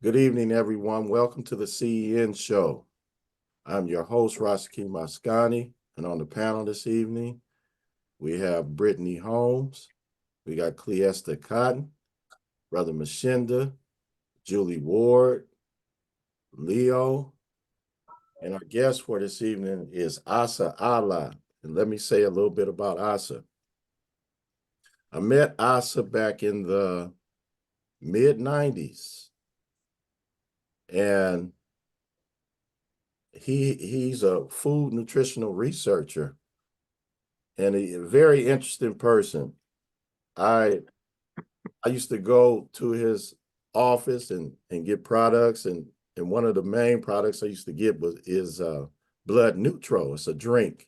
Good evening, everyone. Welcome to the CEN show. I'm your host, Rasaki Mascani, and on the panel this evening, we have Brittany Holmes, we got Cleesta Cotton, Brother Mashinda, Julie Ward, Leo, and our guest for this evening is Ahsa Ahla. And let me say a little bit about Ahsa. I met Ahsa back in the mid-90s, and he's a food nutritional researcher and a very interesting person. I I used to go to his office and get products, and one of the main products I used to get is Blood Neutral. It's a drink,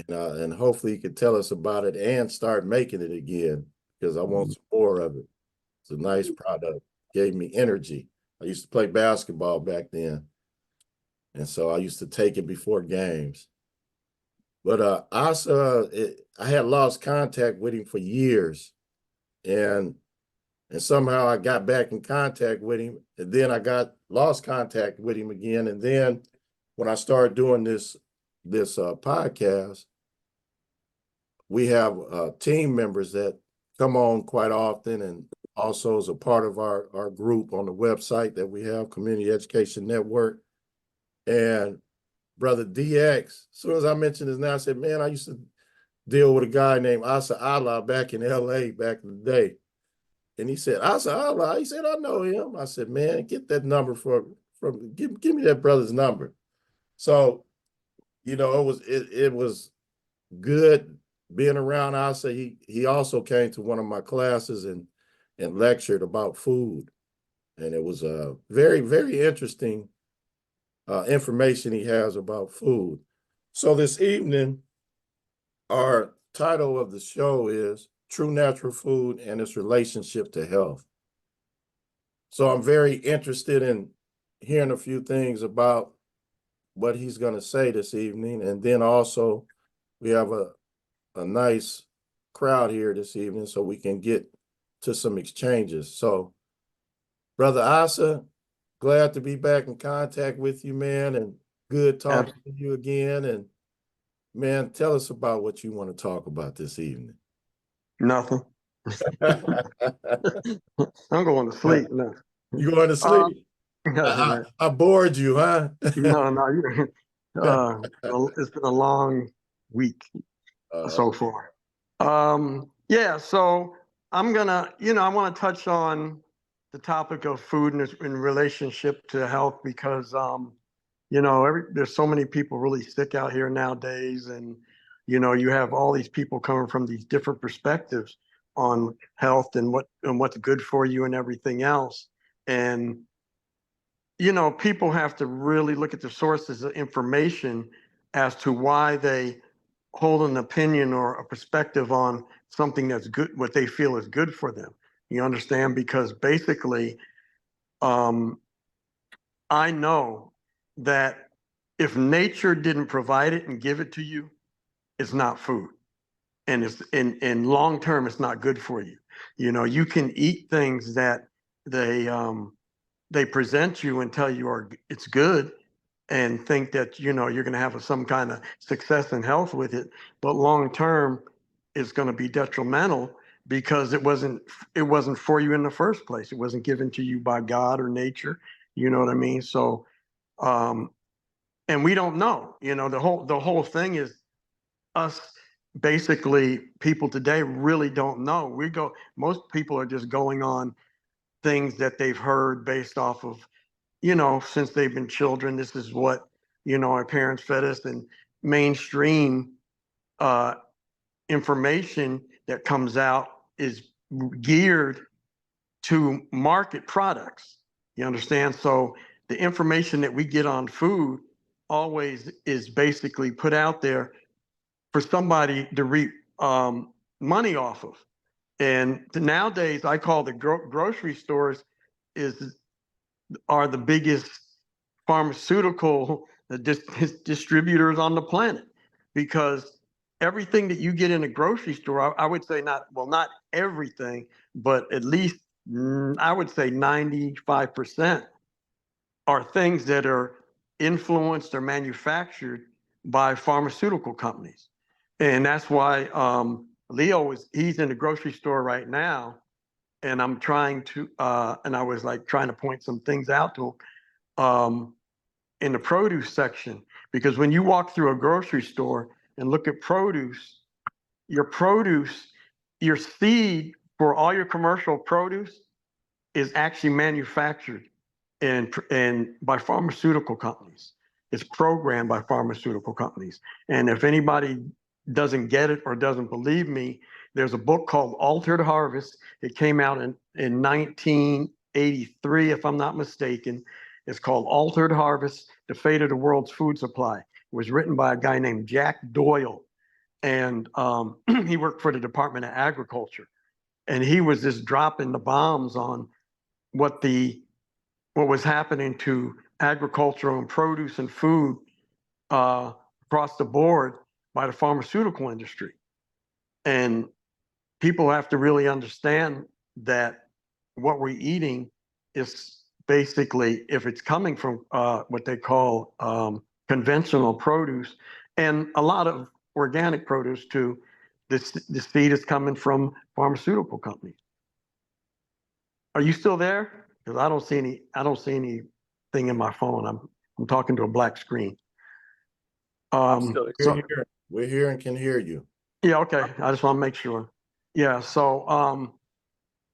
and hopefully he could tell us about it and start making it again because I want some more of it. It's a nice product. Gave me energy. I used to play basketball back then, and so I used to take it before games. But I had lost contact with him for years, and somehow I got back in contact with him, and then I got lost contact with him again. And then when I started doing this podcast, we have team members that come on quite often, and also as a part of our group on the website that we have, Community Education Network. And Brother DX, as soon as I mentioned his name, I said, man, I used to deal with a guy named Ahsa Ahla back in LA back in the day. And he said, Ahsa Ahla. He said, I know him. I said, man, get that number give me that brother's number. So, it was good being around Ahsa. He also came to one of my classes and lectured about food. And it was very, very interesting information he has about food. So this evening, our title of the show is True Natural Food and Its Relationship to Health. So I'm very interested in hearing a few things about what he's going to say this evening. And then also we have a nice crowd here this evening so we can get to some exchanges. So Brother Ahsa, glad to be back in contact with you, man, and good talking to you again. And man, tell us about what you want to talk about this evening. Nothing. I'm going to sleep now. You going to sleep? I bored you, huh? No. It's been a long week so far. Yeah, so I'm gonna, I want to touch on the topic of food in relationship to health because, there's so many people really sick out here nowadays, and you have all these people coming from these different perspectives on health and what's good for you and everything else. And people have to really look at the sources of information as to why they hold an opinion or a perspective on something that's good, what they feel is good for them. You understand? Because basically, I know that if nature didn't provide it and give it to you, it's not food. And it's in long term, it's not good for you. You can eat things that they present you and tell you it's good, and think that you're going to have some kind of success and health with it, but long term it's going to be detrimental because it wasn't for you in the first place. It wasn't given to you by God or nature. You know what I mean? So um and we don't know. The whole thing is us, basically people today really don't know. Most people are just going on things that they've heard based off of, since they've been children. This is what, our parents fed us, and mainstream uh, information that comes out is geared to market products. You understand? So the information that we get on food always is basically put out there for somebody to reap money off of. And nowadays, I call the grocery stores is are the biggest pharmaceutical distributors on the planet, because everything that you get in a grocery store, I would say not everything, but at least I would say 95% are things that are influenced or manufactured by pharmaceutical companies. And that's why he's in the grocery store right now. And I'm trying to, and I was like trying to point some things out to him in the produce section. Because when you walk through a grocery store and look at produce, your seed for all your commercial produce is actually manufactured and by pharmaceutical companies. It's programmed by pharmaceutical companies. And if anybody doesn't get it or doesn't believe me, there's a book called Altered Harvest. It came out in 1983, if I'm not mistaken. It's called Altered Harvest, The Fate of the World's Food Supply. It was written by a guy named Jack Doyle. And he worked for the Department of Agriculture. And he was just dropping the bombs on what was happening to agricultural and produce and food across the board by the pharmaceutical industry. And people have to really understand that what we're eating is basically, if it's coming from what they call conventional produce and a lot of organic produce too, this feed is coming from pharmaceutical companies. Are you still there? Because I don't see anything in my phone. I'm talking to a black screen. We're here and can hear you. Yeah, okay. I just want to make sure. Yeah. So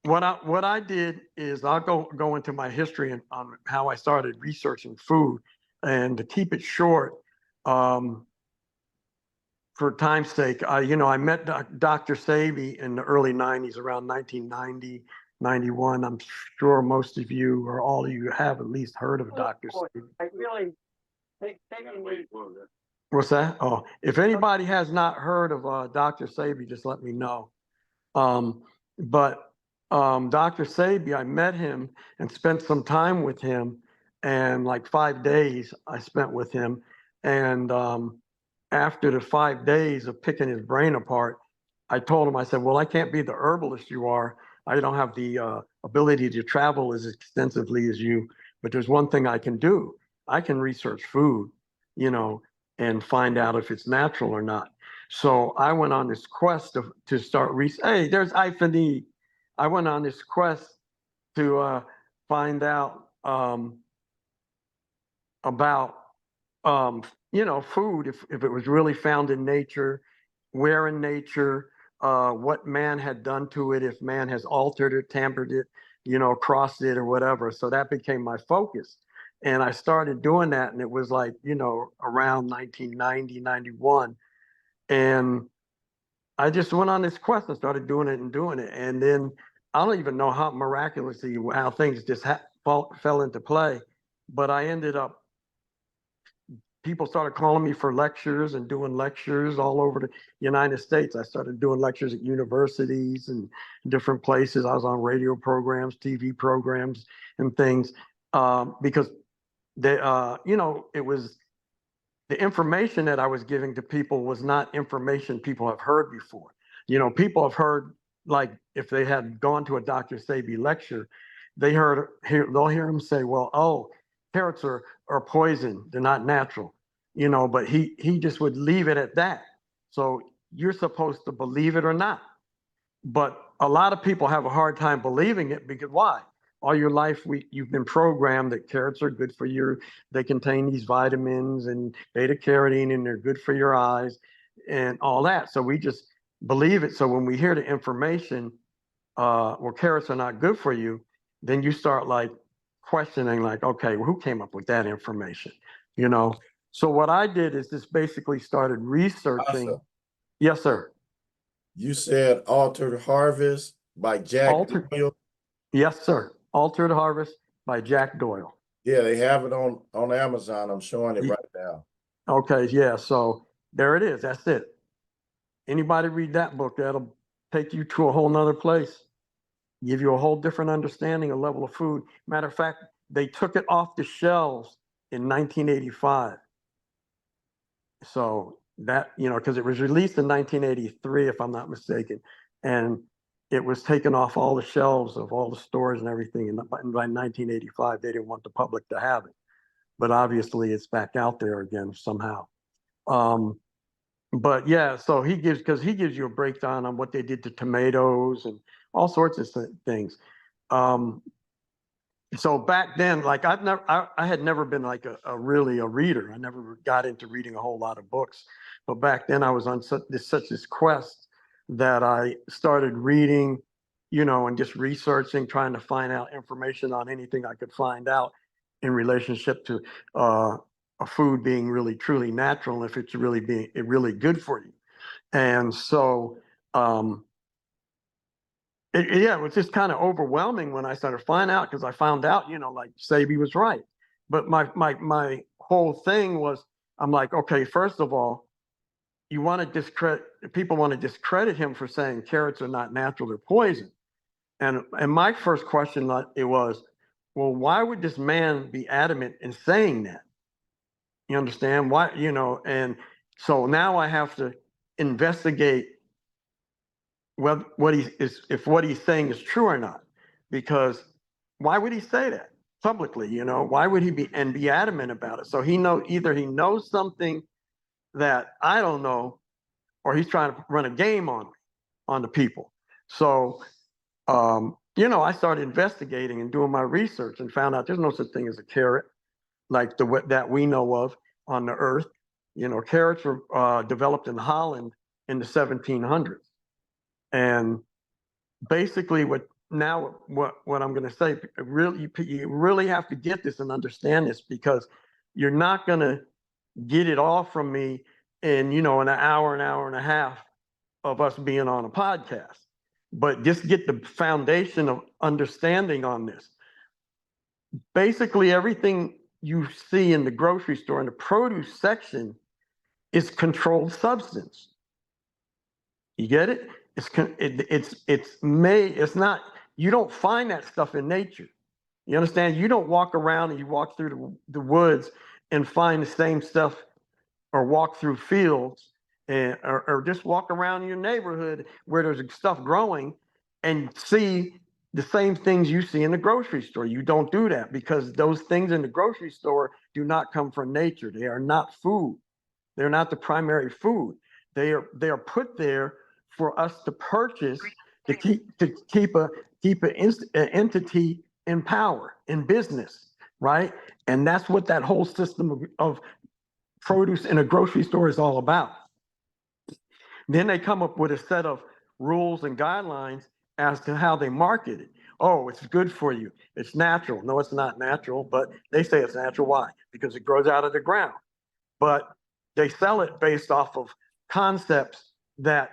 what I did is I'll go into my history and on how I started researching food, and to keep it short, for time's sake, I met Dr. Sabi in the early 90s, around 1990, 91. I'm sure most of you or all of you have at least heard of Dr. Sabi. I really think What's that? Oh, if anybody has not heard of Dr. Sabi, just let me know. But Dr. Sabi, I met him and spent some time with him, and like 5 days I spent with him. And after the 5 days of picking his brain apart, I told him, I said, well, I can't be the herbalist you are. I don't have the ability to travel as extensively as you, but there's one thing I can do. I can research food, and find out if it's natural or not. So I went on this quest to start hey, there's Ifani. I went on this quest to find out about food, if it was really found in nature, where in nature, what man had done to it, if man has altered it, tampered it, crossed it or whatever. So that became my focus. And I started doing that, and it was like, around 1990, 91. And I just went on this quest and started doing it. And then I don't even know how miraculously how things just fell into play. But I ended up, people started calling me for lectures and doing lectures all over the United States. I started doing lectures at universities and different places. I was on radio programs, TV programs, and things because it was the information that I was giving to people was not information people have heard before. People have heard, like, if they had gone to a Dr. Sabi lecture, they'll hear him say, well, oh, carrots are poison. They're not natural, but he just would leave it at that. So you're supposed to believe it or not. But a lot of people have a hard time believing it because why? All your life, you've been programmed that carrots are good for you. They contain these vitamins and beta carotene, and they're good for your eyes and all that. So we just believe it. So when we hear the information, well, carrots are not good for you, then you start like questioning, like, okay, well, who came up with that information? So what I did is just basically started researching. Ahsa, Yes, sir. you said Altered Harvest by Jack Doyle. Yes, sir. Altered Harvest by Jack Doyle. Yeah, they have it on Amazon. I'm showing it right now. Okay, yeah. So there it is. That's it. Anybody read that book, that'll take you to a whole nother place, give you a whole different understanding, a level of food. Matter of fact, they took it off the shelves in 1985. So that, because it was released in 1983, if I'm not mistaken. And it was taken off all the shelves of all the stores and everything. And by 1985, they didn't want the public to have it. But obviously, it's back out there again somehow. But yeah, so because he gives you a breakdown on what they did to tomatoes and all sorts of things. So back then, like I had never been like a really a reader. I never got into reading a whole lot of books. But back then, I was on such this quest that I started reading, and just researching, trying to find out information on anything I could find out in relationship to a food being really truly natural, if it's really good for you. And so it was just kind of overwhelming when I started finding out, because I found out, like Sabi was right. But my whole thing was, I'm like, okay, first of all, people want to discredit him for saying carrots are not natural, they're poison. And my first question it was, well, why would this man be adamant in saying that? You understand why, and so now I have to investigate what if what he's saying is true or not, because why would he say that publicly? Why would he be adamant about it? So either he knows something that I don't know, or he's trying to run a game on the people. So I started investigating and doing my research and found out there's no such thing as a carrot like that we know of on the earth. Carrots were developed in Holland in the 1700s. And basically what I'm going to say, you really have to get this and understand this, because you're not going to get it all from me in an hour and a half of us being on a podcast. But just get the foundation of understanding on this. Basically, everything you see in the grocery store in the produce section is controlled substance. You get it? It's not, you don't find that stuff in nature. You understand? You don't walk around and you walk through the woods and find the same stuff, or walk through fields or just walk around your neighborhood where there's stuff growing and see the same things you see in the grocery store. You don't do that, because those things in the grocery store do not come from nature. They are not food. They're not the primary food. They are put there for us to purchase to keep an entity in power, in business, right? And that's what that whole system of produce in a grocery store is all about. Then they come up with a set of rules and guidelines as to how they market it. Oh, it's good for you. It's natural. No, it's not natural, but they say it's natural. Why? Because it grows out of the ground. But they sell it based off of concepts that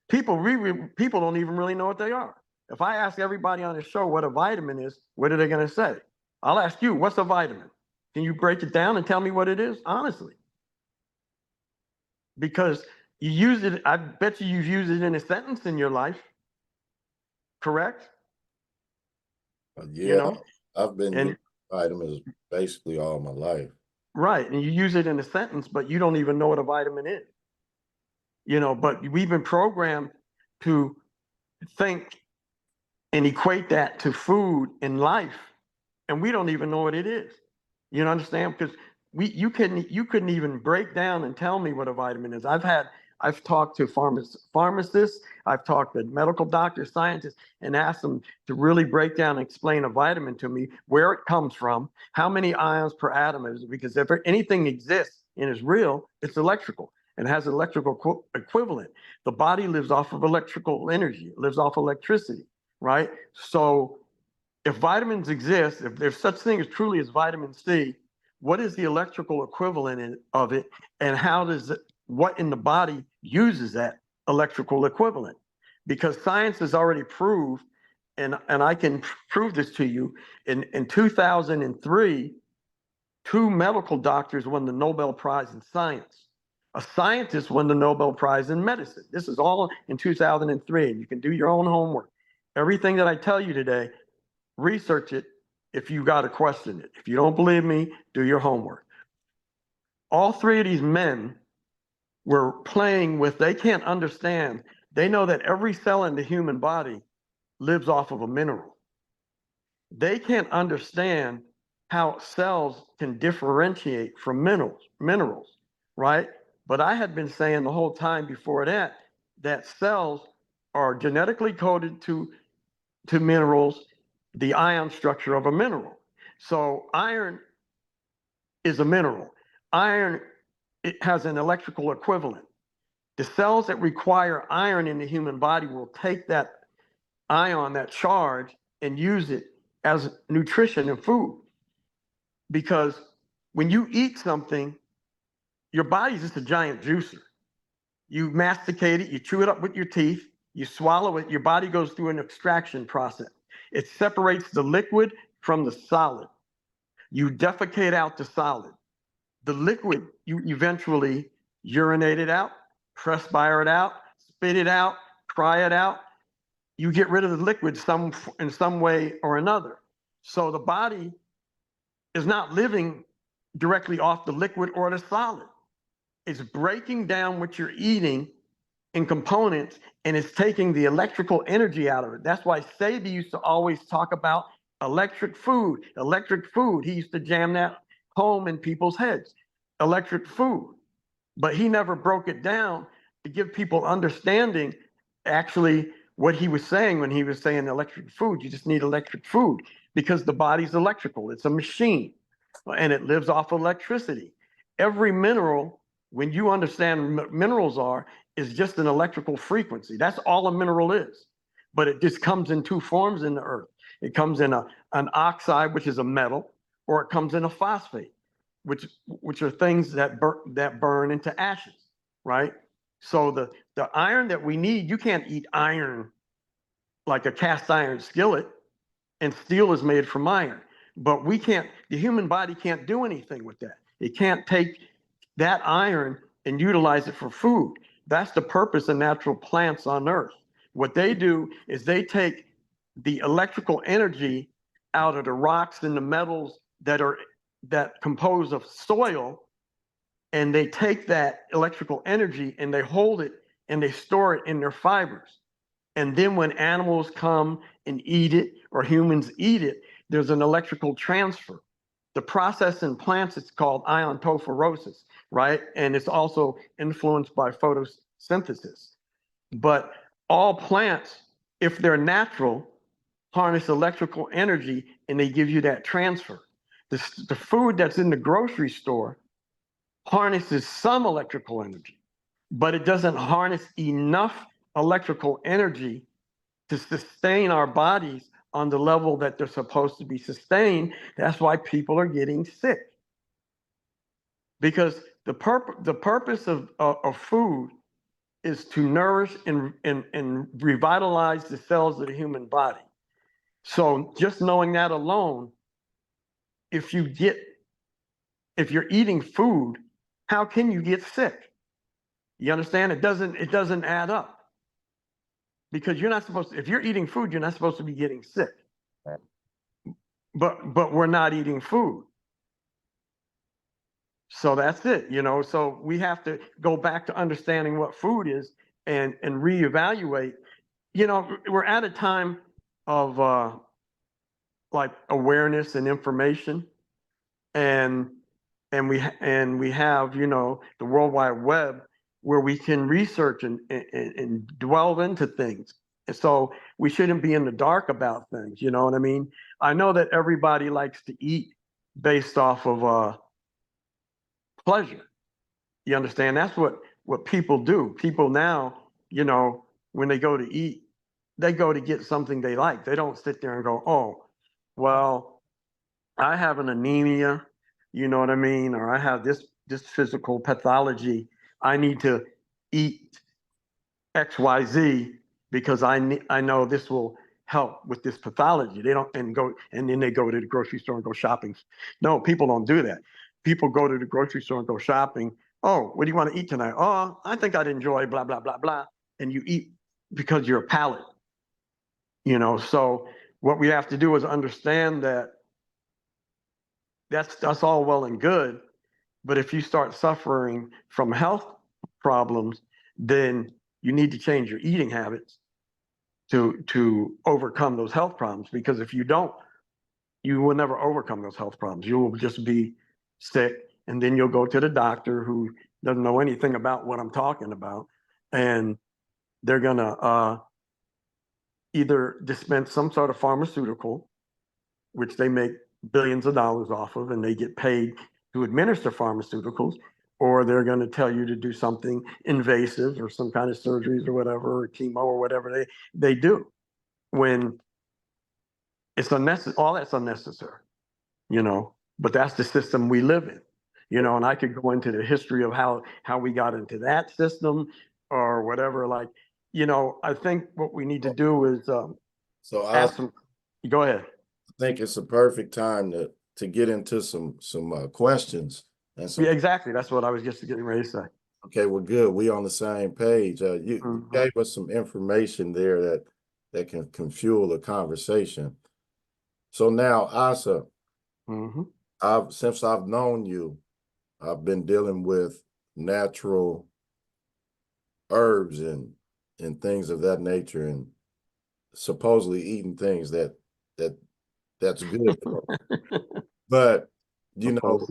people don't even really know what they are. If I ask everybody on the show what a vitamin is, what are they going to say? I'll ask you, what's a vitamin? Can you break it down and tell me what it is? Honestly. Because you use it, I bet you've used it in a sentence in your life. Correct? Yeah, I've been using vitamins basically all my life. Right. And you use it in a sentence, but you don't even know what a vitamin is. But we've been programmed to think and equate that to food in life, and we don't even know what it is. You understand? Because you couldn't even break down and tell me what a vitamin is. I've talked to pharmacists, I've talked to medical doctors, scientists, and asked them to really break down and explain a vitamin to me, where it comes from, how many ions per atom is it, because if anything exists and is real, it's electrical and has electrical equivalent. The body lives off of electrical energy, it lives off electricity, right? So if vitamins exist, if there's such thing as truly as vitamin C, what is the electrical equivalent of it, and what in the body uses that electrical equivalent? Because science has already proved, and I can prove this to you, in 2003, 2 medical doctors won the Nobel Prize in science. A scientist won the Nobel Prize in medicine. This is all in 2003, and you can do your own homework. Everything that I tell you today, research it if you got to question it. If you don't believe me, do your homework. All 3 of these men were playing with, they can't understand They know that every cell in the human body lives off of a mineral. They can't understand how cells can differentiate from minerals, right? But I had been saying the whole time before that that cells are genetically coded to minerals, the ion structure of a mineral. So iron is a mineral. Iron, it has an electrical equivalent. The cells that require iron in the human body will take that ion, that charge, and use it as nutrition and food. Because when you eat something, your body's just a giant juicer. You masticate it, you chew it up with your teeth, you swallow it, your body goes through an extraction process. It separates the liquid from the solid. You defecate out the solid. The liquid, you eventually urinate it out, perspire it out, spit it out, cry it out. You get rid of the liquid in some way or another. So the body is not living directly off the liquid or the solid. It's breaking down what you're eating in components and it's taking the electrical energy out of it. That's why Sadie used to always talk about electric food, electric food. He used to jam that home in people's heads, electric food. But he never broke it down to give people understanding actually what he was saying when he was saying electric food. You just need electric food because the body's electrical. It's a machine and it lives off electricity. Every mineral, when you understand what minerals are, is just an electrical frequency. That's all a mineral is. But it just comes in two forms in the earth. It comes in an oxide, which is a metal, or it comes in a phosphate, which are things that burn into ashes, right? So the iron that we need, you can't eat iron like a cast iron skillet, and steel is made from iron. But the human body can't do anything with that. It can't take that iron and utilize it for food. That's the purpose of natural plants on Earth. What they do is they take the electrical energy out of the rocks and the metals that compose of soil, and they take that electrical energy and they hold it and they store it in their fibers. And then when animals come and eat it or humans eat it, there's an electrical transfer. The process in plants is called iontophoresis, right? And it's also influenced by photosynthesis. But all plants, if they're natural, harness electrical energy and they give you that transfer. The food that's in the grocery store harnesses some electrical energy, but it doesn't harness enough electrical energy to sustain our bodies on the level that they're supposed to be sustained. That's why people are getting sick. Because the purpose of food is to nourish and revitalize the cells of the human body. So just knowing that alone, if you're eating food, how can you get sick? You understand? It doesn't add up. Because you're not supposed to, if you're eating food, you're not supposed to be getting sick. But we're not eating food. So that's it, So we have to go back to understanding what food is and reevaluate. We're at a time of like awareness and information, and we have the World Wide Web where we can research and delve into things. And so we shouldn't be in the dark about things. You know what I mean? I know that everybody likes to eat based off of pleasure. You understand? That's what people do. People now, when they go to eat, they go to get something they like. They don't sit there and go, oh, well, I have an anemia, you know what I mean? Or I have this physical pathology. I need to eat XYZ because I know this will help with this pathology. They don't and then they go to the grocery store and go shopping. No, people don't do that. People go to the grocery store and go shopping. Oh, what do you want to eat tonight? Oh, I think I'd enjoy blah, blah, blah, blah. And you eat because you're a palate. So what we have to do is understand that that's all well and good. But if you start suffering from health problems, then you need to change your eating habits to overcome those health problems. Because if you don't, you will never overcome those health problems. You will just be sick, and then you'll go to the doctor who doesn't know anything about what I'm talking about, and they're gonna either dispense some sort of pharmaceutical, which they make billions of dollars off of, and they get paid to administer pharmaceuticals, or they're going to tell you to do something invasive or some kind of surgeries or whatever, or chemo or whatever they do, when it's unnecessary. All that's unnecessary, you know. But that's the system we live in, you know. And I could go into the history of how we got into that system or whatever. Like, you know, I think what we need to do is So I ask them. Go ahead. think it's a perfect time to get into some questions and some. Yeah, exactly. That's what I was just getting ready to say. Okay, well, good. We on the same page. You gave us some information there that can fuel the conversation. So now, Asa, since I've known you, I've been dealing with natural herbs and things of that nature, and supposedly eating things that's good. But you know,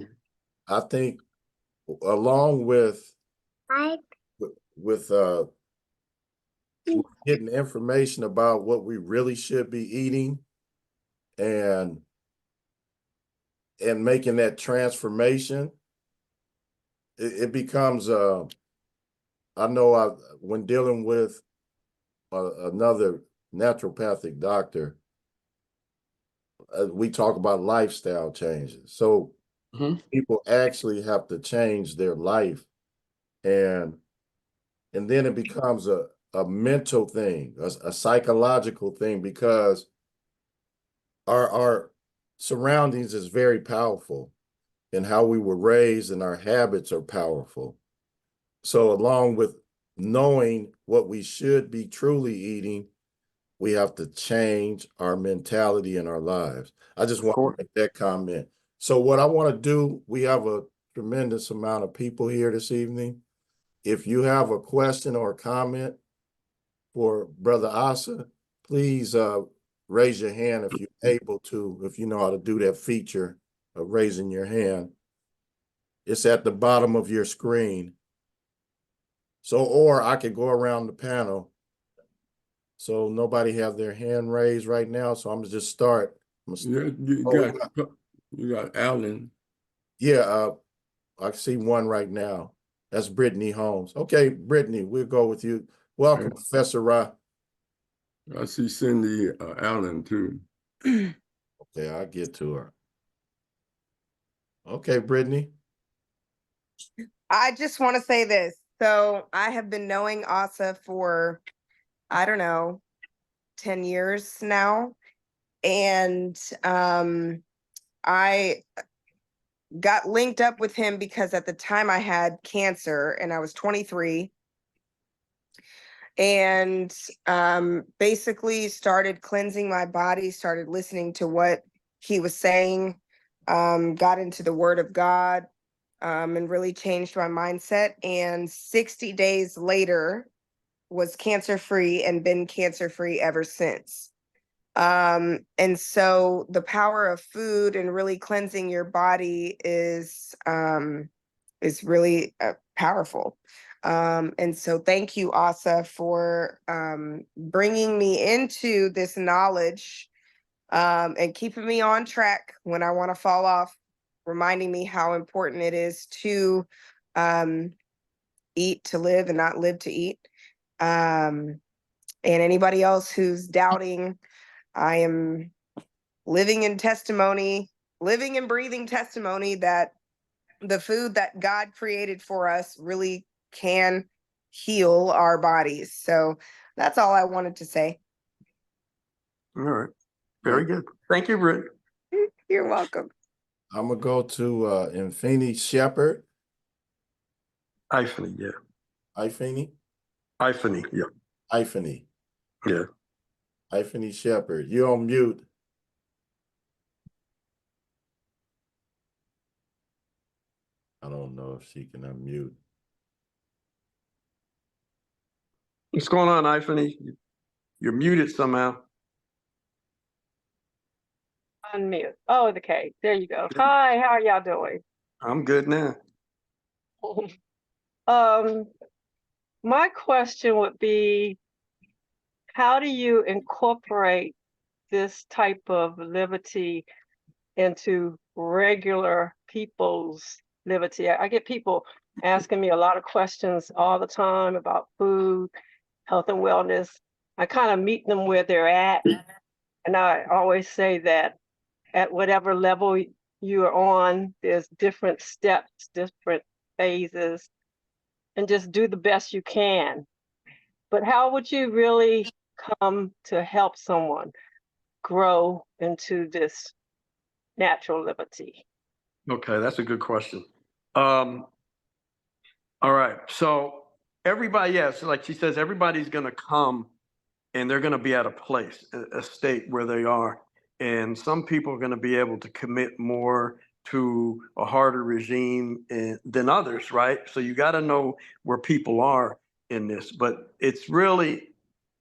I think along with with getting information about what we really should be eating and making that transformation, it becomes I know when dealing with another naturopathic doctor, we talk about lifestyle changes. So people actually have to change their life, and then it becomes a mental thing, a psychological thing, because our surroundings is very powerful, and how we were raised and our habits are powerful. So along with knowing what we should be truly eating, we have to change our mentality in our lives. I just want to make that comment. So what I want to do, we have a tremendous amount of people here this evening. If you have a question or a comment for Brother Ahsa, please raise your hand if you're able to, if you know how to do that feature of raising your hand. It's at the bottom of your screen. So, or I could go around the panel. So nobody have their hand raised right now. So I'm gonna just start. You got Alan. Yeah, I see one right now. That's Brittany Holmes. Okay, Brittany, we'll go with you. Welcome, Professor Ra. I see Cindy Allen too. Okay, I'll get to her. Okay, Brittany. I just want to say this. So I have been knowing Ahsa for, I don't know, 10 years now. And I got linked up with him because at the time I had cancer and I was 23. And basically started cleansing my body, started listening to what he was saying, got into the Word of God, and really changed my mindset. And 60 days later, was cancer free and been cancer free ever since. And so the power of food and really cleansing your body is really powerful. And so thank you, Ahsa, for bringing me into this knowledge, and keeping me on track when I want to fall off, reminding me how important it is to eat to live and not live to eat. And anybody else who's doubting, I am living and breathing testimony that the food that God created for us really can heal our bodies. So that's all I wanted to say. All right. Very good. Thank you, Britt. You're welcome. I'm gonna go to Infini Shepherd. Ifany, yeah. Ifini? Ifany, yeah. Ifini. Yeah. Ifini Shepherd. You're on mute. I don't know if she can unmute. What's going on, Ifany? You're muted somehow. Unmute. Oh, okay. There you go. Hi, how are y'all doing? I'm good now. Um, my question would be, how do you incorporate this type of liberty into regular people's liberty? I get people asking me a lot of questions all the time about food, health and wellness. I kind of meet them where they're at. And I always say that at whatever level you are on, there's different steps, different phases, and just do the best you can. But how would you really come to help someone grow into this natural liberty? Okay, that's a good question. All right. So everybody, yes, like she says, everybody's going to come and they're going to be at a place, a state where they are. And some people are going to be able to commit more to a harder regime than others, right? So you got to know where people are in this. But it's really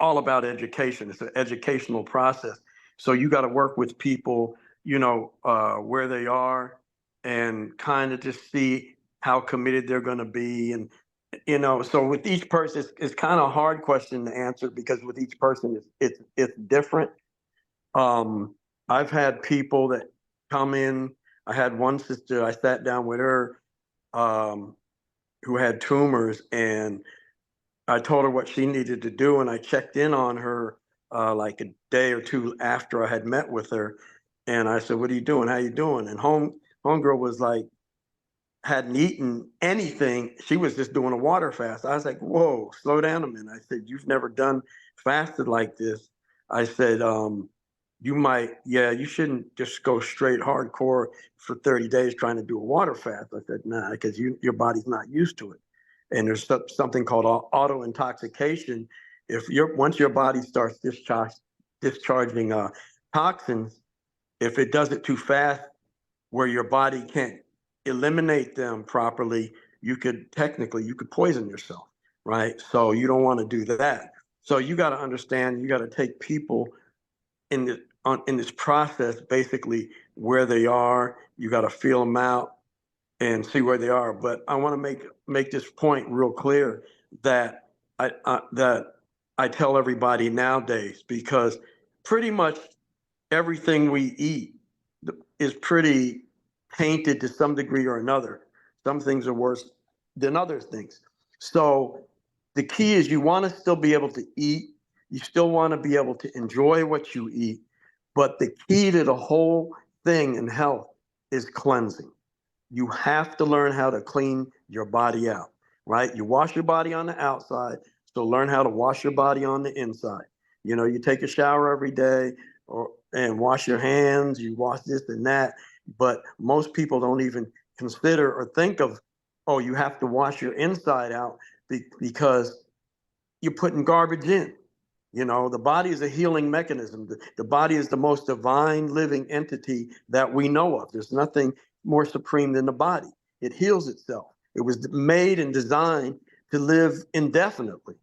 all about education. It's an educational process. So you got to work with people, where they are and kind of just see how committed they're going to be. And so with each person, it's kind of a hard question to answer because with each person, it's different. I've had people that come in. I had one sister. I sat down with her, who had tumors, and I told her what she needed to do, and I checked in on her like a day or two after I had met with her, and I said, "What are you doing? How you doing?" And homegirl was like, hadn't eaten anything. She was just doing a water fast. I was like, whoa, slow down a minute. I said, you've never done fasted like this. I said, you shouldn't just go straight hardcore for 30 days trying to do a water fast. I said, nah, because your body's not used to it. And there's something called auto intoxication. Once your body starts discharging toxins, if it does it too fast, where your body can't eliminate them properly, you could poison yourself, right? So you don't want to do that. So you got to understand, you got to take people in this process, basically where they are. You got to feel them out and see where they are. But I want to make this point real clear that I tell everybody nowadays, because pretty much everything we eat is pretty tainted to some degree or another. Some things are worse than other things. So the key is you want to still be able to eat. You still want to be able to enjoy what you eat. But the key to the whole thing in health is cleansing. You have to learn how to clean your body out, right? You wash your body on the outside, so learn how to wash your body on the inside. You take a shower every day and wash your hands, you wash this and that, but most people don't even consider or think of, oh, you have to wash your inside out because you're putting garbage in. The body is a healing mechanism. The body is the most divine living entity that we know of. There's nothing more supreme than the body. It heals itself. It was made and designed to live indefinitely,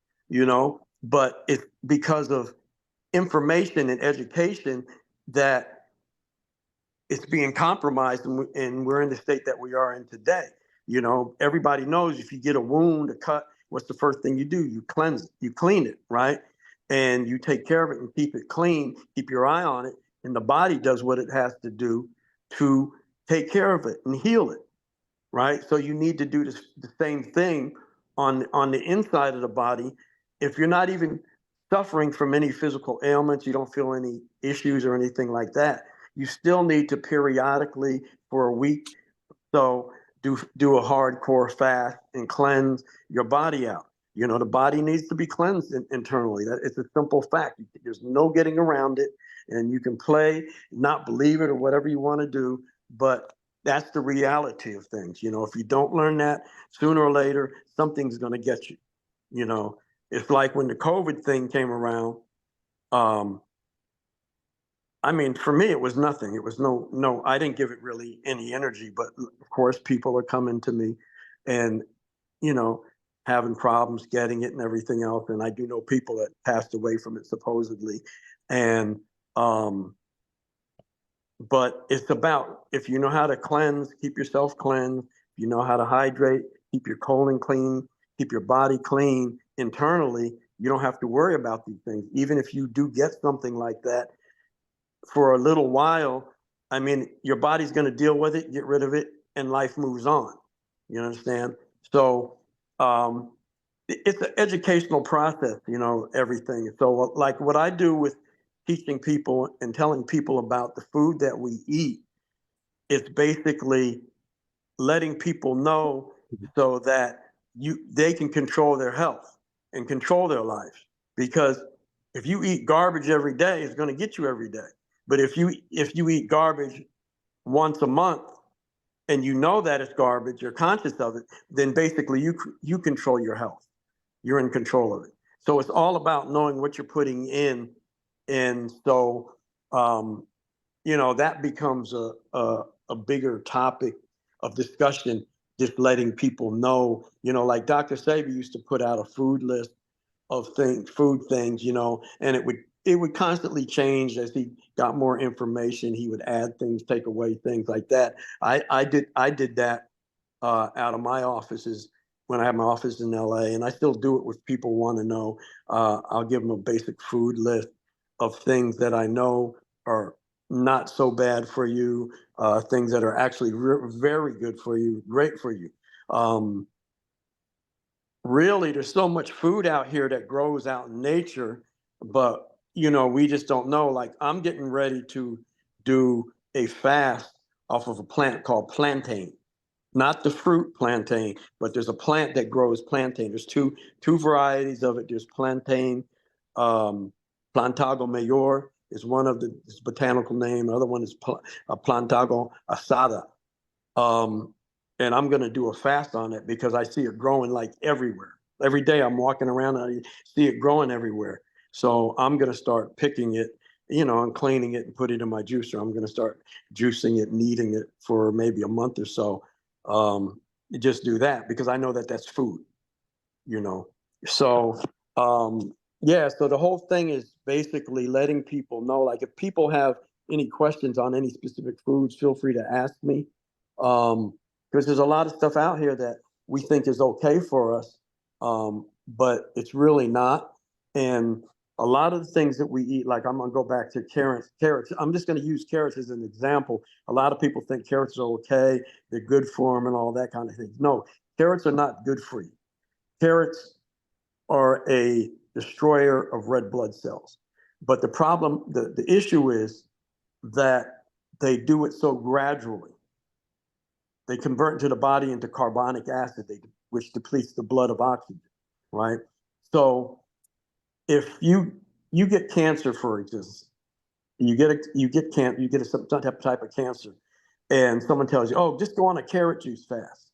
but it's because of information and education that it's being compromised, and we're in the state that we are in today. Everybody knows if you get a wound, a cut, what's the first thing you do? You cleanse it, you clean it, right? And you take care of it and keep it clean, keep your eye on it, and the body does what it has to do to take care of it and heal it, right? So you need to do the same thing on the inside of the body. If you're not even suffering from any physical ailments, you don't feel any issues or anything like that, you still need to periodically for a week so do a hardcore fast and cleanse your body out. The body needs to be cleansed internally. It's a simple fact. There's no getting around it, and you can play, not believe it, or whatever you want to do, but that's the reality of things. If you don't learn that, sooner or later, something's going to get you. It's like when the COVID thing came around. I mean, for me, it was nothing. It was no, I didn't give it really any energy, but of course, people are coming to me and, having problems getting it and everything else. And I do know people that passed away from it supposedly. And but it's about, if you know how to cleanse, keep yourself cleansed, you know how to hydrate, keep your colon clean, keep your body clean internally, you don't have to worry about these things. Even if you do get something like that for a little while, I mean, your body's going to deal with it, get rid of it, and life moves on. You understand? So it's an educational process, you know, everything. So like what I do with teaching people and telling people about the food that we eat, it's basically letting people know so that they can control their health and control their lives. Because if you eat garbage every day, it's going to get you every day. But if you eat garbage once a month and you know that it's garbage, you're conscious of it, then basically you control your health. You're in control of it. So it's all about knowing what you're putting in. And so, you know, that becomes a bigger topic of discussion, just letting people know, you know, like Dr. Sabi used to put out a food list of food things, you know, and it would constantly change as he got more information. He would add things, take away things like that. I did that out of my offices when I have my office in LA, and I still do it with people want to know. I'll give them a basic food list of things that I know are not so bad for you, things that are actually very good for you, great for you. Really, there's so much food out here that grows out in nature, but you know, we just don't know. Like I'm getting ready to do a fast off of a plant called plantain, not the fruit plantain, but there's a plant that grows plantain. There's two varieties of it. There's plantain, Plantago mayor is one of the botanical name. The other one is Plantago asada. And I'm going to do a fast on it because I see it growing like everywhere. Every day I'm walking around and I see it growing everywhere. So I'm going to start picking it, you know, and cleaning it and put it in my juicer. I'm going to start juicing it and eating it for maybe a month or so. Just do that because I know that that's food, you know. So yeah, so the whole thing is basically letting people know, like if people have any questions on any specific foods, feel free to ask me. Because there's a lot of stuff out here that we think is okay for us, but it's really not. And a lot of the things that we eat, like I'm gonna go back to carrots. I'm just gonna use carrots as an example. A lot of people think carrots are okay, they're good for them and all that kind of thing. No, carrots are not good for you. Carrots are a destroyer of red blood cells. But the problem, the issue is that they do it so gradually. They convert into the body into carbonic acid, which depletes the blood of oxygen, right? So if you get cancer, for instance, you get some type of cancer, and someone tells you, "Oh, just go on a carrot juice fast."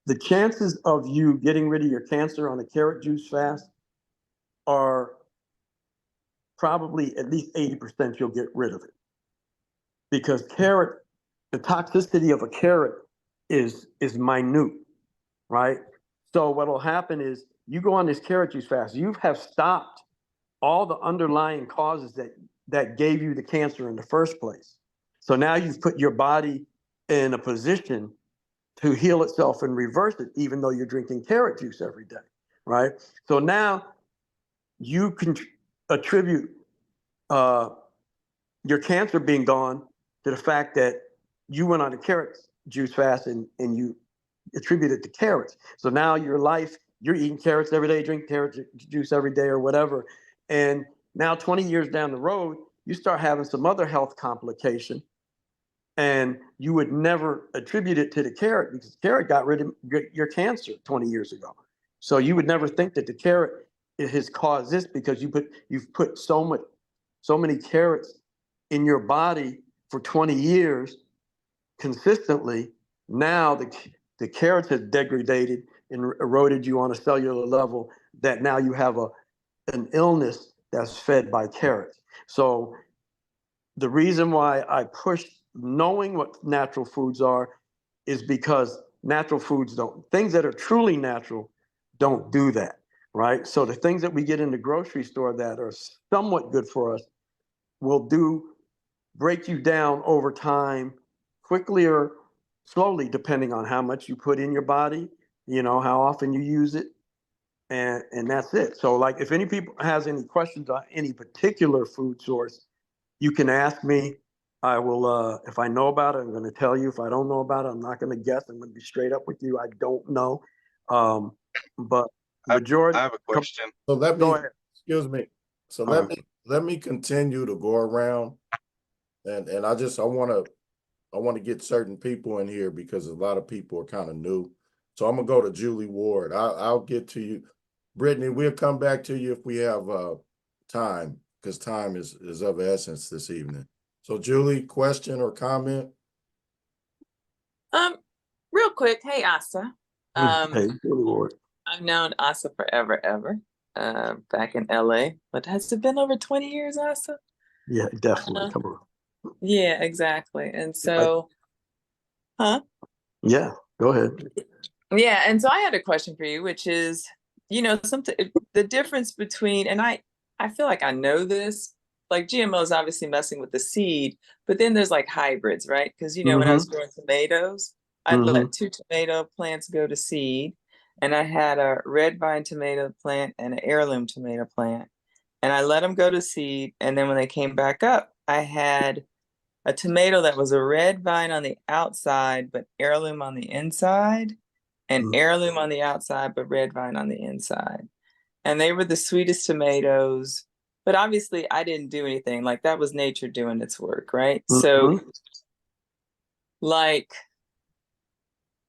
The chances of you getting rid of your cancer on a carrot juice fast are probably at least 80% you'll get rid of it. Because the toxicity of a carrot is minute, right? So what'll happen is you go on this carrot juice fast, you have stopped all the underlying causes that gave you the cancer in the first place. So now you've put your body in a position to heal itself and reverse it, even though you're drinking carrot juice every day, right? So now you can attribute your cancer being gone to the fact that you went on a carrot juice fast and you attribute it to carrots. So now your life, you're eating carrots every day, drink carrot juice every day or whatever. And now 20 years down the road, you start having some other health complication and you would never attribute it to the carrot because the carrot got rid of your cancer 20 years ago. So you would never think that the carrot has caused this because you've put so many carrots in your body for 20 years consistently. Now the carrots have degraded and eroded you on a cellular level that now you have an illness that's fed by carrots. So the reason why I push knowing what natural foods are is because natural foods things that are truly natural don't do that, right? So the things that we get in the grocery store that are somewhat good for us will break you down over time, quickly or slowly, depending on how much you put in your body, how often you use it, and that's it. So like if any people has any questions on any particular food source, you can ask me. I will, if I know about it, I'm going to tell you. If I don't know about it, I'm not going to guess. I'm going to be straight up with you. I don't know. But majority. I have a question. So let Go me, ahead. excuse me. So All right. let me continue to go around, and I want to get certain people in here because a lot of people are kind of new. So I'm gonna go to Julie Ward. I'll get to you, Brittany. We'll come back to you if we have time, because time is of essence this evening. So Julie, question or comment? Real quick, hey Ahsa. Hey, good Lord. I've known Ahsa forever, ever. Back in LA. But has it been over 20 years, Ahsa? Yeah, definitely. Come on. Yeah, exactly. And so, huh? Yeah, go ahead. Yeah, and so I had a question for you, which is, something the difference between, and I feel like I know this, like GMO is obviously messing with the seed, but then there's like hybrids, right? Because when I was growing tomatoes, I'd let 2 tomato plants go to seed, and I had a red vine tomato plant and an heirloom tomato plant, and I let them go to seed, and then when they came back up, I had a tomato that was a red vine on the outside, but heirloom on the inside, and heirloom on the outside, but red vine on the inside. And they were the sweetest tomatoes, but obviously I didn't do anything. Like that was nature doing its work, right? So like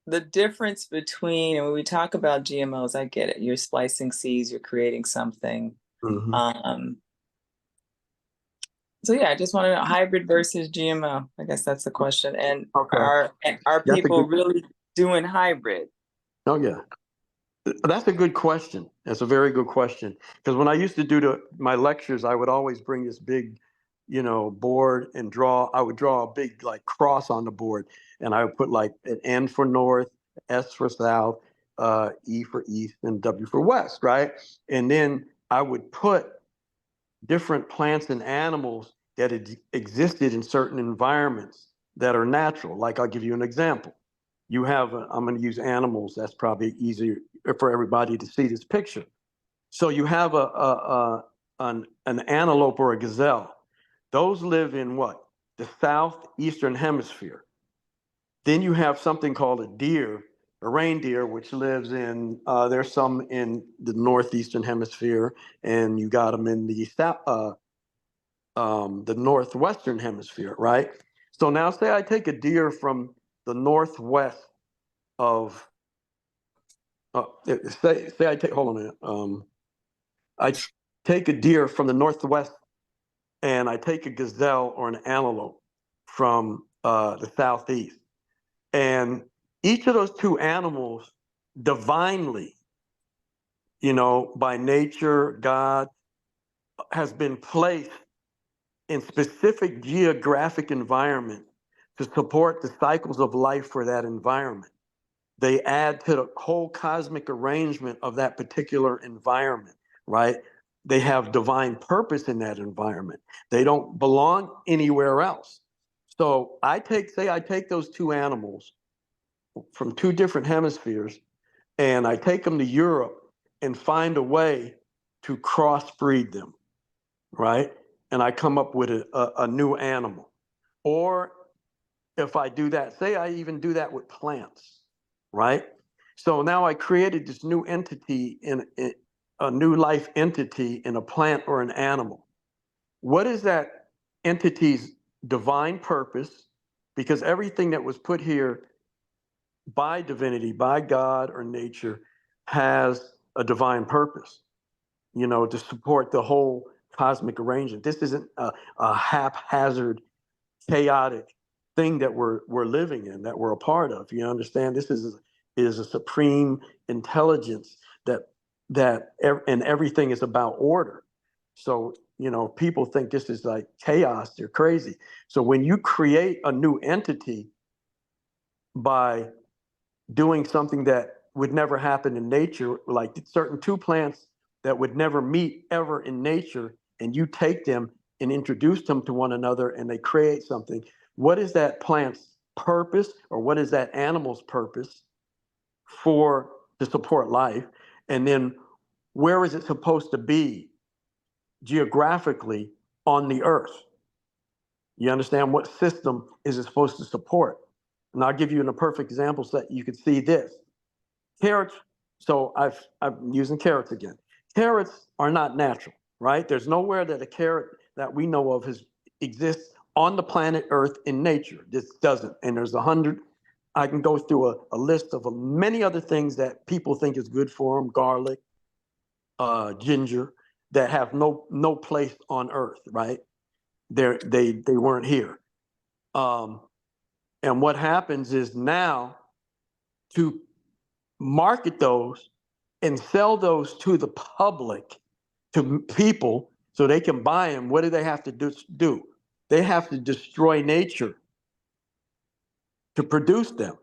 the difference between, and when we talk about GMOs, I get it. You're splicing seeds, you're creating something. So yeah, I just want to know hybrid versus GMO. I guess that's the question. And are people really doing hybrid? Oh yeah. That's a good question. That's a very good question. Because when I used to do my lectures, I would always bring this big, board and I would draw a big like cross on the board, and I would put like an N for north, S for south, E for east, and W for west, right? And then I would put different plants and animals that existed in certain environments that are natural. Like I'll give you an example. You have, I'm going to use animals. That's probably easier for everybody to see this picture. So you have an antelope or a gazelle. Those live in what? The southeastern hemisphere. Then you have something called a deer, a reindeer, which lives in, there's some in the northeastern hemisphere, and you got them in the northwestern hemisphere, right? So now say I take a deer from the northwest of, say I take, hold on a minute. I take a deer from the northwest, and I take a gazelle or an antelope from the southeast. And each of those two animals divinely, by nature, God, has been placed in specific geographic environment to support the cycles of life for that environment. They add to the whole cosmic arrangement of that particular environment, right? They have divine purpose in that environment. They don't belong anywhere else. So I take those two animals from two different hemispheres, and I take them to Europe and find a way to crossbreed them, right? And I come up with a new animal. Or if I do that, say I even do that with plants, right? So now I created this new entity in a new life entity in a plant or an animal. What is that entity's divine purpose? Because everything that was put here by divinity, by God or nature, has a divine purpose, to support the whole cosmic arrangement. This isn't a haphazard, chaotic thing that we're living in, that we're a part of. You understand? This is a supreme intelligence and everything is about order. So, people think this is like chaos, they're crazy. So when you create a new entity by doing something that would never happen in nature, like certain two plants that would never meet ever in nature, and you take them and introduce them to one another and they create something. What is that plant's purpose, or what is that animal's purpose for to support life? And then where is it supposed to be geographically on the earth? You understand what system is it supposed to support? And I'll give you a perfect example so that you can see this. Carrots, so I'm using carrots again. Carrots are not natural, right? There's nowhere that a carrot that we know of exists on the planet Earth in nature. This doesn't. And there's 100, I can go through a list of many other things that people think is good for them, garlic, ginger, that have no place on Earth, right? They weren't here. And what happens is now, to market those and sell those to the public, to people, so they can buy them, what do they have to do? They have to destroy nature to produce them.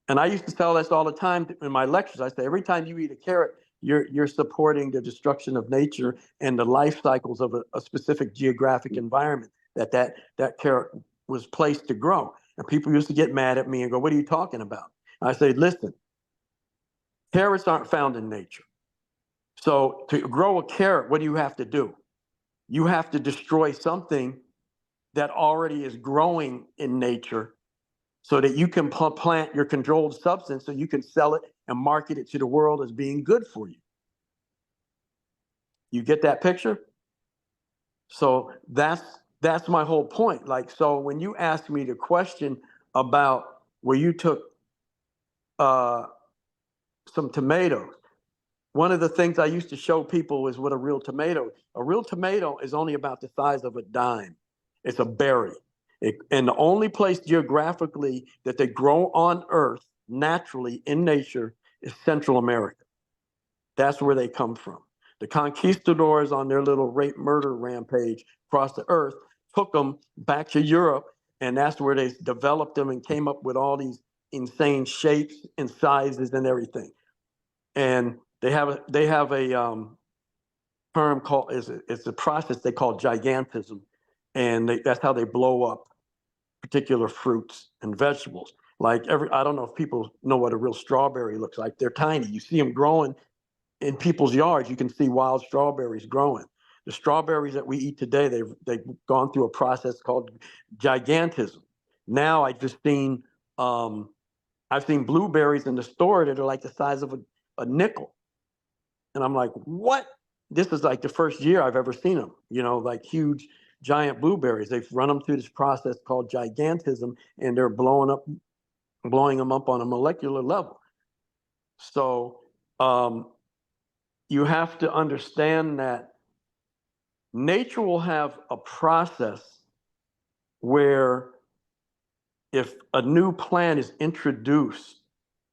And I used to tell this all the time in my lectures. I say, every time you eat a carrot, you're supporting the destruction of nature and the life cycles of a specific geographic environment that carrot was placed to grow. And people used to get mad at me and go, what are you talking about? And I say, listen, carrots aren't found in nature. So to grow a carrot, what do you have to do? You have to destroy something that already is growing in nature so that you can plant your controlled substance so you can sell it and market it to the world as being good for you. You get that picture? So that's my whole point. Like, so when you asked me the question about where you took some tomatoes, one of the things I used to show people is what a real tomato is only about the size of a dime. It's a berry. And the only place geographically that they grow on Earth naturally in nature is Central America. That's where they come from. The conquistadors on their little rape murder rampage across the earth took them back to Europe, and that's where they developed them and came up with all these insane shapes and sizes and everything. And they have a term called, it's a process they call gigantism, and that's how they blow up particular fruits and vegetables. Like I don't know if people know what a real strawberry looks like. They're tiny. You see them growing in people's yards. You can see wild strawberries growing. The strawberries that we eat today, they've gone through a process called gigantism. Now I've seen blueberries in the store that are like the size of a nickel. And I'm like, what? This is like the first year I've ever seen them, like huge, giant blueberries. They've run them through this process called gigantism, and they're blowing them up on a molecular level. So you have to understand that nature will have a process where if a new plant is introduced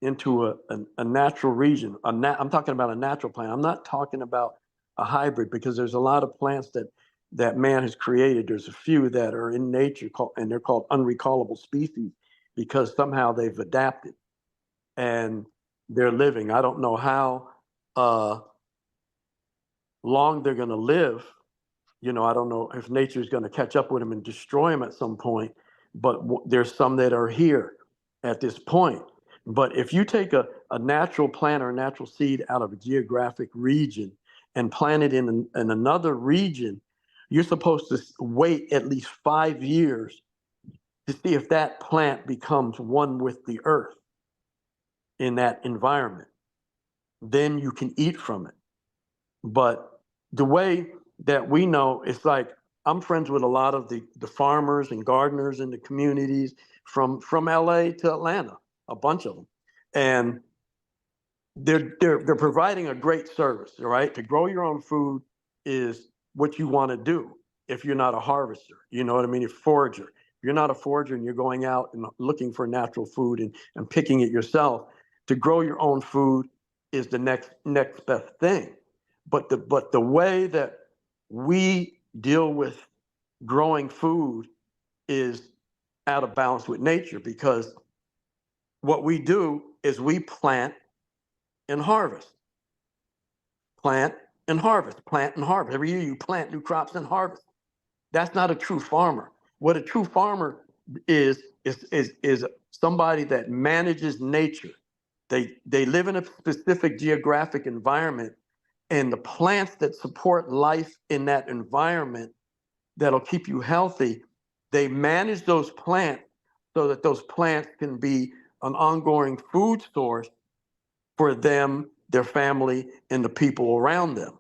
into a natural region, I'm talking about a natural plant. I'm not talking about a hybrid, because there's a lot of plants that man has created. There's a few that are in nature and they're called unrecallable species because somehow they've adapted and they're living. I don't know how long they're going to live. I don't know if nature is going to catch up with them and destroy them at some point, but there's some that are here at this point. But if you take a natural plant or a natural seed out of a geographic region and plant it in another region, you're supposed to wait at least 5 years to see if that plant becomes one with the earth in that environment. Then you can eat from it. But the way that we know, it's like, I'm friends with a lot of the farmers and gardeners in the communities from LA to Atlanta, a bunch of them. And they're providing a great service, all right? To grow your own food is what you want to do if you're not a harvester. You know what I mean? If forager. If you're not a forager and you're going out and looking for natural food and picking it yourself, to grow your own food is the next best thing. But the way that we deal with growing food is out of balance with nature, because what we do is we plant and harvest. Plant and harvest, plant and harvest. Every year you plant new crops and harvest. That's not a true farmer. What a true farmer is somebody that manages nature. They live in a specific geographic environment, and the plants that support life in that environment that'll keep you healthy, they manage those plants so that those plants can be an ongoing food source for them, their family, and the people around them.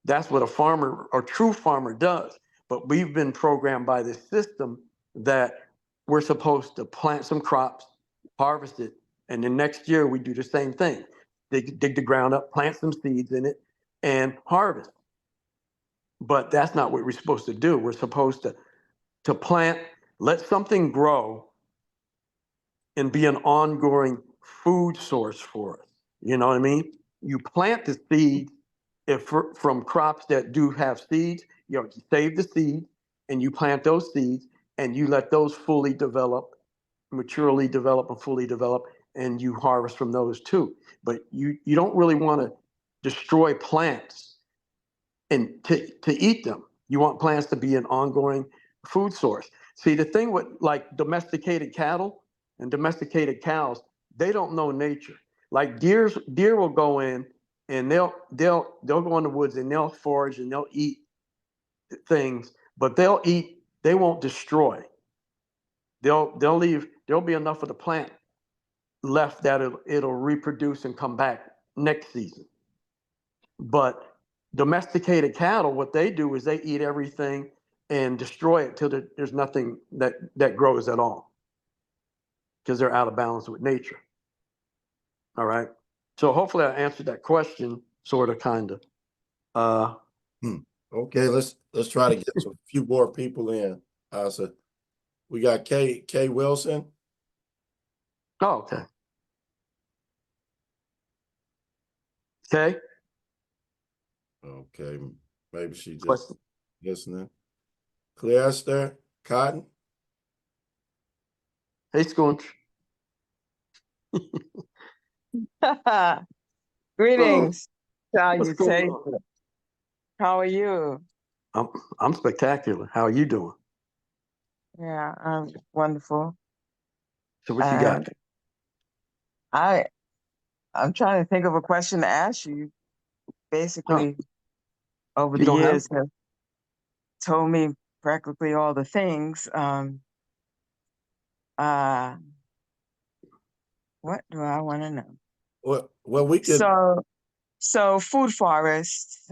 That's what a farmer, a true farmer, does. But we've been programmed by this system that we're supposed to plant some crops, harvest it, and then next year we do the same thing. Dig the ground up, plant some seeds in it, and harvest. But that's not what we're supposed to do. We're supposed to plant, let something grow, and be an ongoing food source for us. You know what I mean? You plant the seed from crops that do have seeds. You save the seed and you plant those seeds and you let those fully develop, maturely develop and fully develop, and you harvest from those too. But you don't really want to destroy plants and to eat them. You want plants to be an ongoing food source. See, the thing with like domesticated cattle and domesticated cows, they don't know nature. Like deer will go in and they'll go in the woods and they'll forage and they'll eat things, but they won't destroy. They'll leave, there'll be enough of the plant left that it'll reproduce and come back next season. But domesticated cattle, what they do is they eat everything and destroy it till there's nothing that grows at all, because they're out of balance with nature. All right. So hopefully I answered that question, sort of, kind of. Okay, let's try to get a few more people in. Ahsa. We got Kay Wilson. Oh, okay. Okay. Okay, maybe she just Question. listening. Cleaster Cotton. Hey, Scoonch. Greetings, What's going salutations. on? How are you? I'm spectacular. How are you doing? Yeah, I'm wonderful. So what you got? I'm trying to think of a question to ask you. Basically, over You the don't have? years, have told me practically all the things. What do I want to know? Well, we could. So food forests,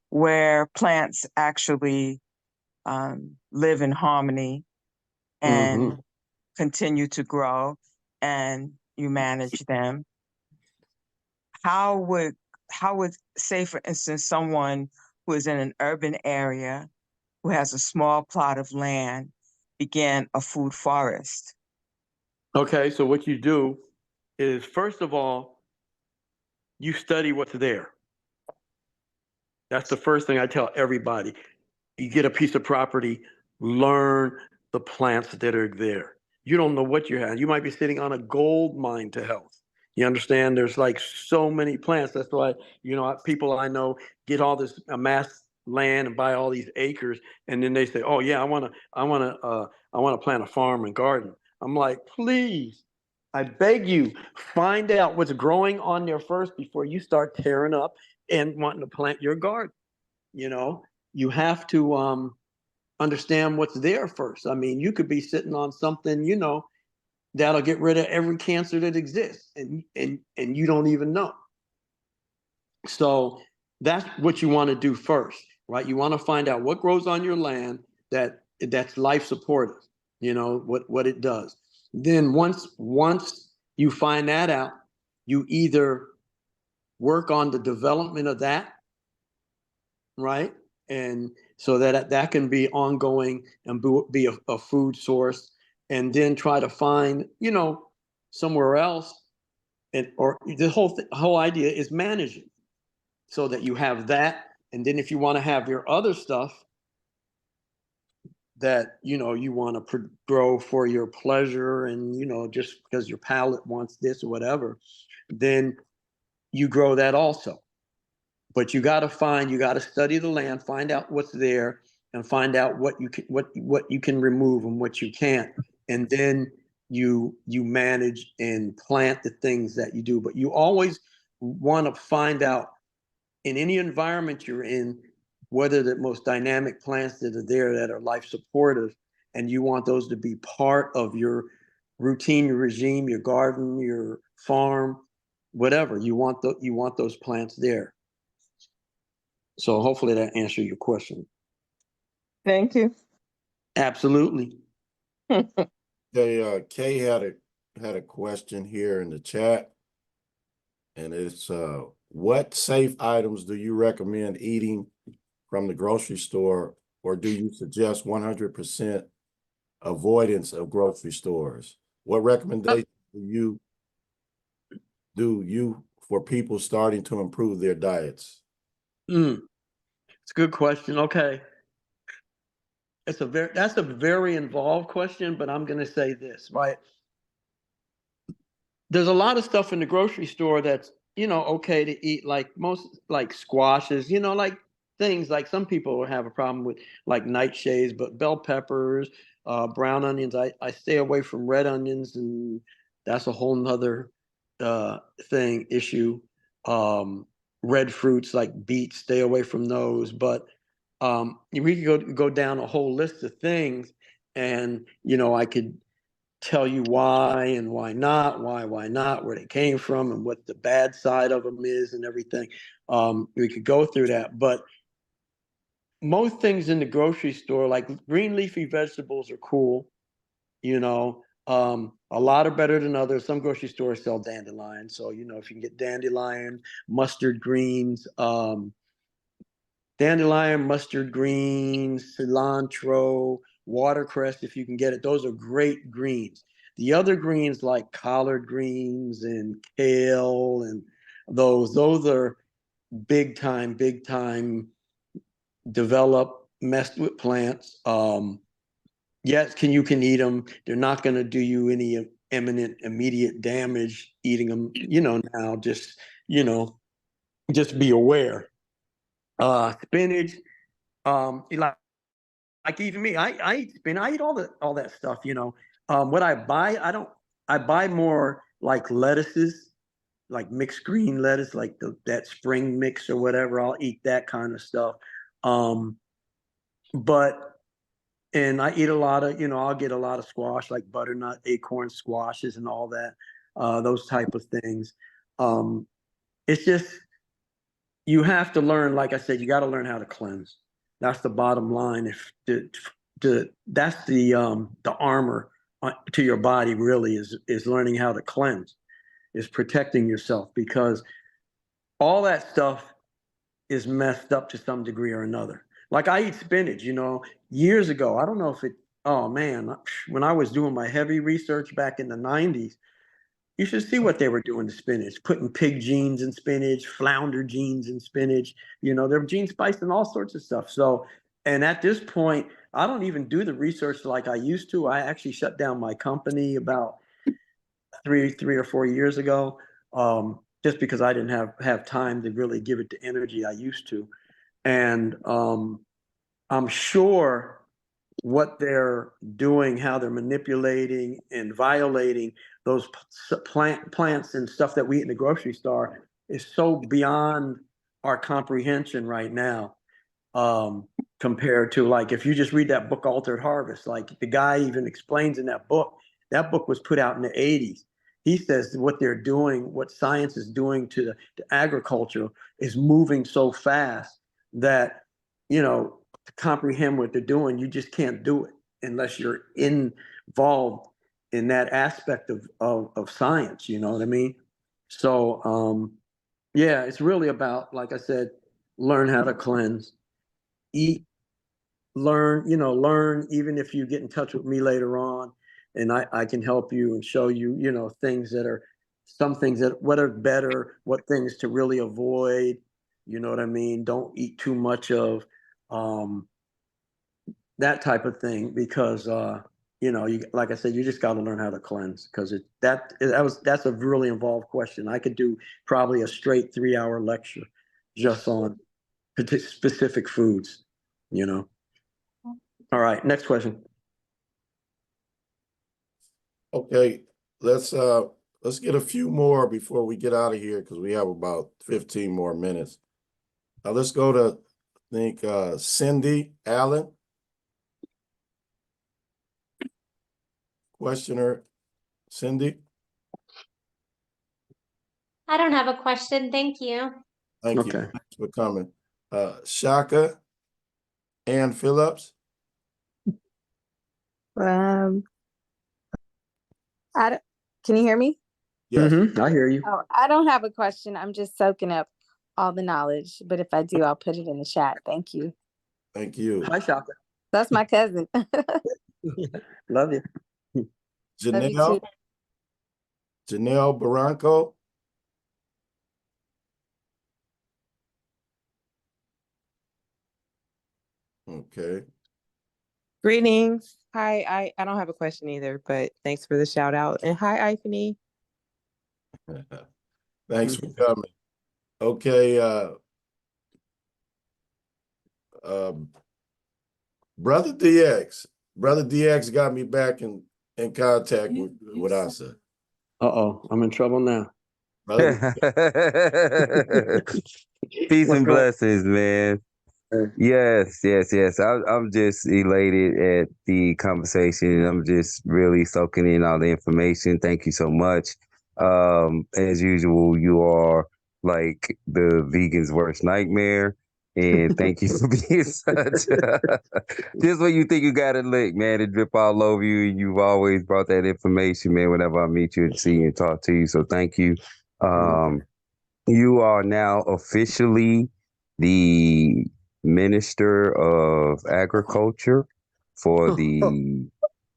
where plants actually live in harmony and continue to grow, and you manage them. How would say, for instance, someone who is in an urban area who has a small plot of land begin a food forest? Okay, so what you do is, first of all, you study what's there. That's the first thing I tell everybody. You get a piece of property, learn the plants that are there. You don't know what you have. You might be sitting on a gold mine to health. You understand? There's like so many plants. That's why, people I know get all this amass land and buy all these acres, and then they say, "Oh yeah, I want to plant a farm and garden." I'm like, please, I beg you, find out what's growing on there first before you start tearing up and wanting to plant your garden. You have to understand what's there first. I mean, you could be sitting on something, that'll get rid of every cancer that exists, and you don't even know. So that's what you want to do first, right? You want to find out what grows on your land that's life supportive, what it does. Then once you find that out, you either work on the development of that, right? And so that can be ongoing and be a food source, and then try to find, somewhere else. Or the whole idea is managing so that you have that. And then if you want to have your other stuff that, you want to grow for your pleasure and, just because your palate wants this or whatever, then you grow that also. But you got to study the land, find out what's there, and find out what you can remove and what you can't, and then you manage and plant the things that you do. But you always want to find out in any environment you're in whether the most dynamic plants that are there that are life supportive, and you want those to be part of your routine, your regime, your garden, your farm, whatever. You want those plants there. So hopefully that answered your question. Thank you. Absolutely. Kay had a question here in the chat, and it's what safe items do you recommend eating from the grocery store, or do you suggest 100% avoidance of grocery stores? What recommendations do you for people starting to improve their diets? It's a good question. Okay. That's a very involved question, but I'm going to say this, right? There's a lot of stuff in the grocery store that's, okay to eat, like squashes, like things like some people have a problem with, like nightshades, but bell peppers, brown onions. I stay away from red onions, and that's a whole nother issue. Red fruits like beets, stay away from those. But we could go down a whole list of things, and I could tell you why and why not, where they came from, and what the bad side of them is, and everything. We could go through that, but most things in the grocery store, like green leafy vegetables, are cool. A lot are better than others. Some grocery stores sell dandelion, so if you can get dandelion, mustard greens, cilantro, watercress, if you can get it. Those are great greens. The other greens like collard greens and kale and those are big time messed with plants. Yes, you can eat them. They're not going to do you any imminent, immediate damage eating them, now just be aware. Spinach, like even me, I eat spinach. I eat all that stuff. What I buy, I buy more like lettuces, like mixed green lettuce, like that spring mix or whatever. I'll eat that kind of stuff. And I eat a lot of, I'll get a lot of squash, like butternut, acorn squashes and all that, those type of things. It's just, you have to learn, like I said, you got to learn how to cleanse. That's the bottom line. That's the armor to your body, really, is learning how to cleanse, is protecting yourself, because all that stuff is messed up to some degree or another. Like I eat spinach, years ago. I don't know if oh man, when I was doing my heavy research back in the 90s, you should see what they were doing to spinach, putting pig genes in spinach, flounder genes in spinach. They're gene spiced and all sorts of stuff. So, and at this point, I don't even do the research like I used to. I actually shut down my company about three or 4 years ago, just because I didn't have time to really give it the energy I used to. And I'm sure what they're doing, how they're manipulating and violating those plants and stuff that we eat in the grocery store is so beyond our comprehension right now. Compared to, like, if you just read that book, Altered Harvest, like the guy even explains in that book was put out in the 80s. He says what they're doing, what science is doing to agriculture is moving so fast that, to comprehend what they're doing, you just can't do it unless you're involved in that aspect of science, you know what I mean? So, yeah, it's really about, like I said, learn how to cleanse, eat, learn, even if you get in touch with me later on, and I can help you and show you, some things that, what are better, what things to really avoid, you know what I mean? Don't eat too much of that type of thing, because you know, you like I said, you just got to learn how to cleanse because that's a really involved question. I could do probably a straight 3-hour lecture just on specific foods, you know. All right, next question. Okay, let's get a few more before we get out of here because we have about 15 more minutes. Let's go to I think Cindy Allen. Questioner, Cindy. I don't have a question. Thank you. Thank you. Thanks for coming. Shaka Ann Phillips. Um, can you hear me? Yes. I hear you. Oh, I don't have a question. I'm just soaking up all the knowledge. But if I do, I'll put it in the chat. Thank you. Thank you. Hi, Shaka. That's my cousin. Love you. Love you too. Janelle Barranco. Okay. Greetings. Hi, I don't have a question either, but thanks for the shout out. And hi, Ifany. Thanks for coming. Okay. Brother DX. Brother DX got me back in contact with Ahsa. Uh-oh, I'm in trouble now. Brother, Peace and blessings, man. Yes. I'm just elated at the conversation. I'm just really soaking in all the information. Thank you so much. As usual, you are like the vegan's worst nightmare. And thank you for being such just when you think you got it licked, man, it drip all over you. You've always brought that information, man, whenever I meet you and see you and talk to you. So thank you. You are now officially the Minister of Agriculture for the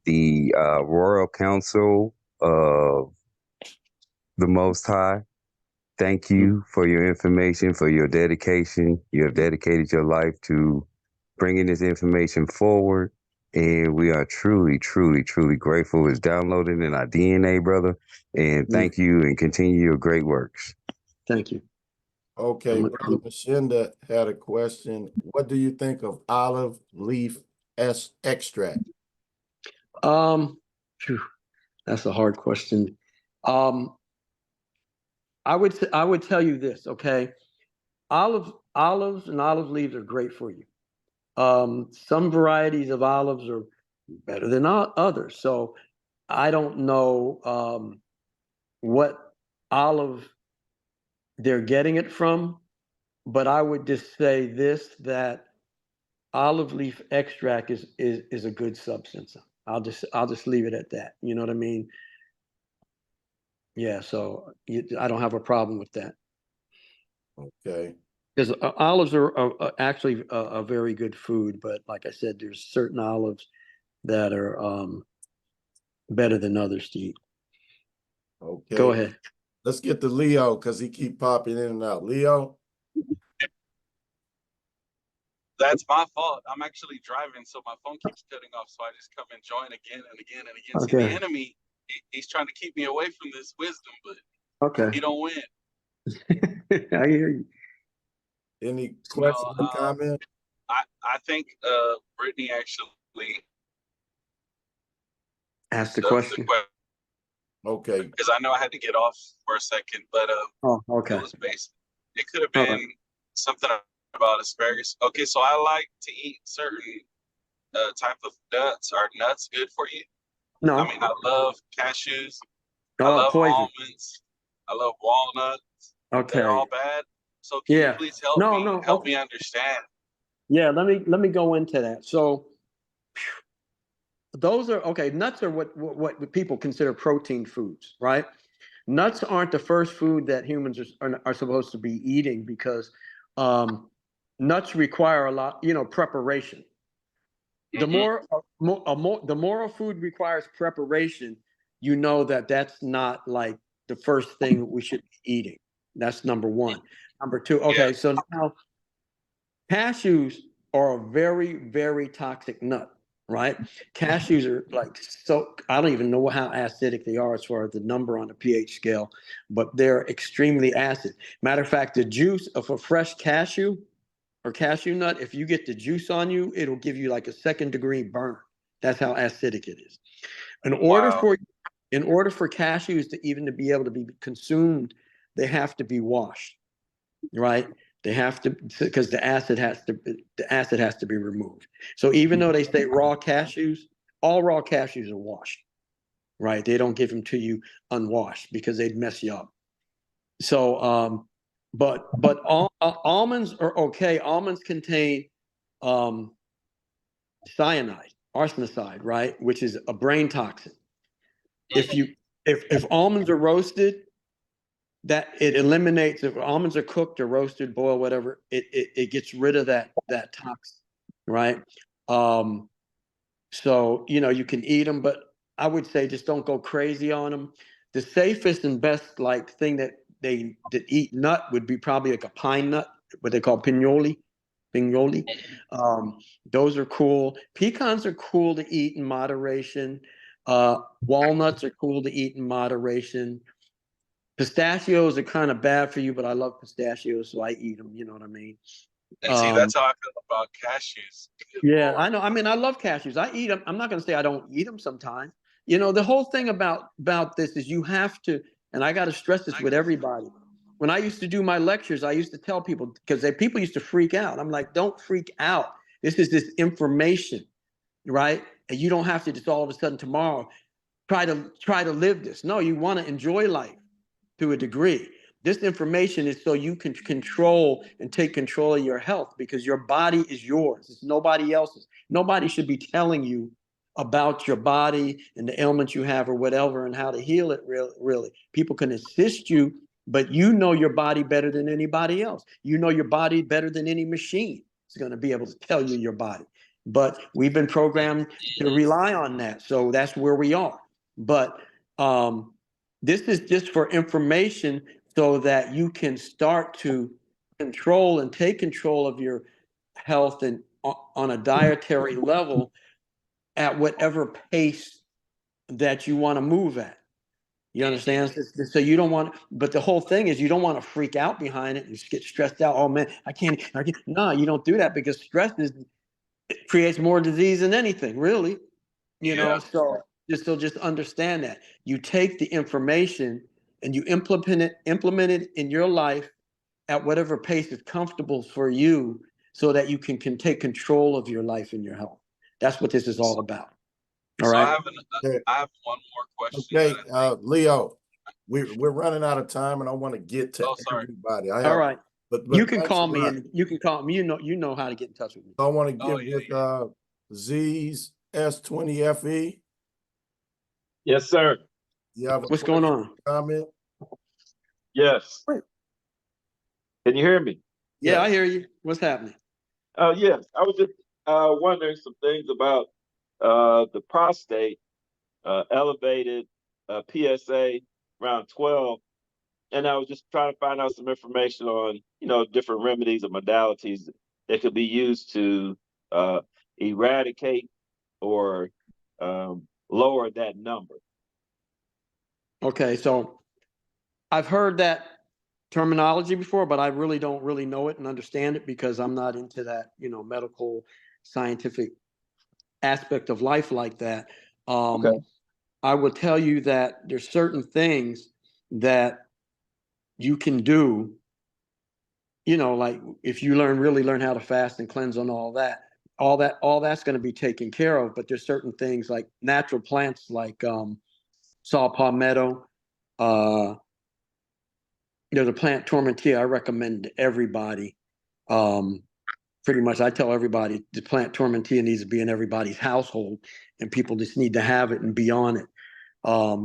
Royal Council of the Most High. Thank you for your information, for your dedication. You have dedicated your life to bringing this information forward. And we are truly, truly, truly grateful. It's downloaded in our DNA, brother. And thank you and continue your great works. Thank you. okay, Brother Mashinda had a question. What do you think of olive leaf extract? That's a hard question. I would tell you this, okay? Olives and olive leaves are great for you. Some varieties of olives are better than others. So I don't know what olive they're getting it from, but I would just say this, that olive leaf extract is a good substance. I'll just leave it at that. You know what I mean? Yeah, so I don't have a problem with that. Okay. Because olives are actually a very good food, but like I said, there's certain olives that are better than others to eat. Okay. Go ahead. Let's get to Leo because he keep popping in and out. Leo? That's my fault. I'm actually driving, so my phone keeps cutting off. So I just come and join again and again and again. Okay. See, the enemy, he's trying to keep me away from this wisdom, but he don't win. I hear you. Any questions or comments? I think Brittany actually asked the question. Okay. Because I know I had to get off for a second, but okay. it was basic. It could have been something about asparagus. Okay, so I like to eat certain type of nuts. Are nuts good for you? No. I mean, I love cashews. I love poison. almonds. I love walnuts. Okay. They're all bad. So can you please help me understand? Yeah, let me go into that. So those are okay. Nuts are what people consider protein foods, right? Nuts aren't the first food that humans are supposed to be eating because nuts require a lot, preparation. The more a food requires preparation, that's not like the first thing we should be eating. That's number one. Number two, okay, so now cashews are a very, very toxic nut. right? Cashews are like, so I don't even know how acidic they are as far as the number on the pH scale, but they're extremely acid. Matter of fact, the juice of a fresh cashew or cashew nut, if you get the juice on you, it'll give you like a 2nd-degree burn. That's how acidic it is. In order Wow. for cashews to even to be able to be consumed, they have to be washed, right? They have to, because the acid has to be removed. So even though they say raw cashews, all raw cashews are washed, right? They don't give them to you unwashed because they'd mess you up. So but almonds are okay. Almonds contain cyanide, arsenicide, right, which is a brain toxin. If almonds are roasted, that it eliminates, if almonds are cooked or roasted, boiled, whatever, it gets rid of that toxin, right? So you can eat them, but I would say just don't go crazy on them. The safest and best like thing that eat nut would be probably like a pine nut, what they call pignoli. Those are cool. Pecans are cool to eat in moderation. Walnuts are cool to eat in moderation. Pistachios are kind of bad for you, but I love pistachios, so I eat them. You know what I mean? And see, that's how I feel about cashews. Good Yeah, Lord. I know. I mean, I love cashews. I eat them. I'm not going to say I don't eat them sometimes. The whole thing about this is you have to, and I got to stress this with everybody. When I used to do my lectures, I used to tell people, because people used to freak out. I'm like, don't freak out. This is this information, right? And you don't have to just all of a sudden tomorrow try to live this. No, you want to enjoy life to a degree. This information is so you can control and take control of your health, because your body is yours. It's nobody else's. Nobody should be telling you about your body and the ailments you have or whatever and how to heal it. Really. People can assist you, but you know your body better than anybody else. You know your body better than any machine is going to be able to tell you your body. But we've been programmed to rely on that. So that's where we are. But this is just for information so that you can start to control and take control of your health and on a dietary level at whatever pace that you want to move at. You understand? So you don't want, but the whole thing is you don't want to freak out behind it and just get stressed out. Oh man, I can't. No, you don't do that, because stress it creates more disease than anything, really. So just understand that you take the information and you implement it in your life at whatever pace is comfortable for you, so that you can take control of your life and your health. That's what this is all about. All So right. I have one more question. Okay, Leo, we're running out of time, and I want to get to sorry. everybody. All right. But You can thanks call a me, lot. and you can call me. You know how to get in touch with me. I want to give with Z's S20FE. Yes, sir. You have a What's going on? comment? Yes. Can you hear me? Yeah, I hear you. What's happening? Yes. I was just wondering some things about the prostate, elevated PSA around 12. And I was just trying to find out some information on, different remedies or modalities that could be used to eradicate or lower that number. Okay, so I've heard that terminology before, but I really don't really know it and understand it, because I'm not into that, medical scientific aspect of life like that. Okay. I will tell you that there's certain things that you can do, like if you really learn how to fast and cleanse on all that's going to be taken care of. But there's certain things like natural plants, like saw palmetto. There's a plant tormentia I recommend to everybody. Pretty much, I tell everybody the plant tormentia needs to be in everybody's household, and people just need to have it and be on it. But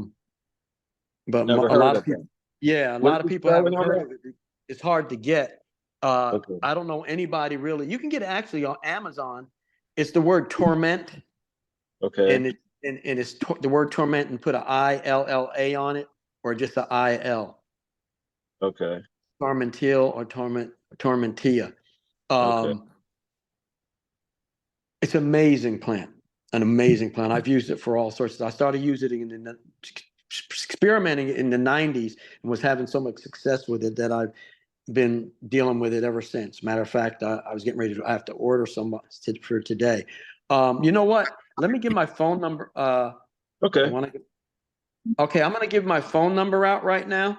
Never a heard lot of of people, that. yeah, a What lot is of the people spelling haven't on heard that? of it. It's hard to get. Okay. I don't know anybody really. You can get it actually on Amazon. It's the word torment, Okay. and it's the word torment, and put a ILLA on it, or just a IL. Okay. Tormentil or tormentia. Okay. It's an amazing plant. an amazing plant. I've used it for all sorts. I started using it experimenting in the 90s and was having so much success with it that I've been dealing with it ever since. Matter of fact, I was getting ready to, I have to order some for today. You know what? Let me give my phone number. Okay. Okay, I'm going to give my phone number out right now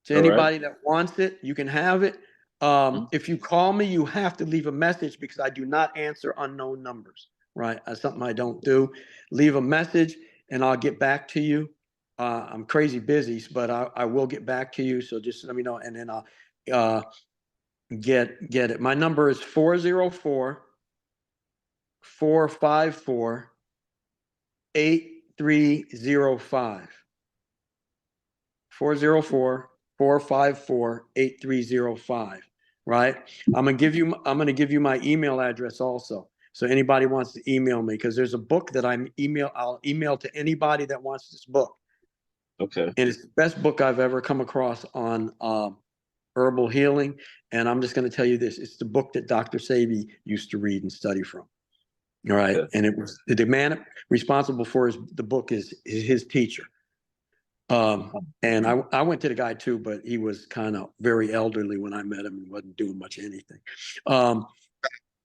to All right. anybody that wants it. You can have it. If you call me, you have to leave a message because I do not answer unknown numbers, right? That's something I don't do. Leave a message and I'll get back to you. I'm crazy busy, but I will get back to you. So just let me know and then I'll get it. My number is 404-454-8305. 404-454-8305. Right? I'm gonna give you my email address also. So anybody wants to email me, because there's a book that I'll email to anybody that wants this book. Okay. And it's the best book I've ever come across on herbal healing. And I'm just going to tell you this. It's the book that Dr. Sebi used to read and study from. All right. Okay. And it was the man responsible for the book is his teacher. And I went to the guy too, but he was kind of very elderly when I met him and wasn't doing much of anything.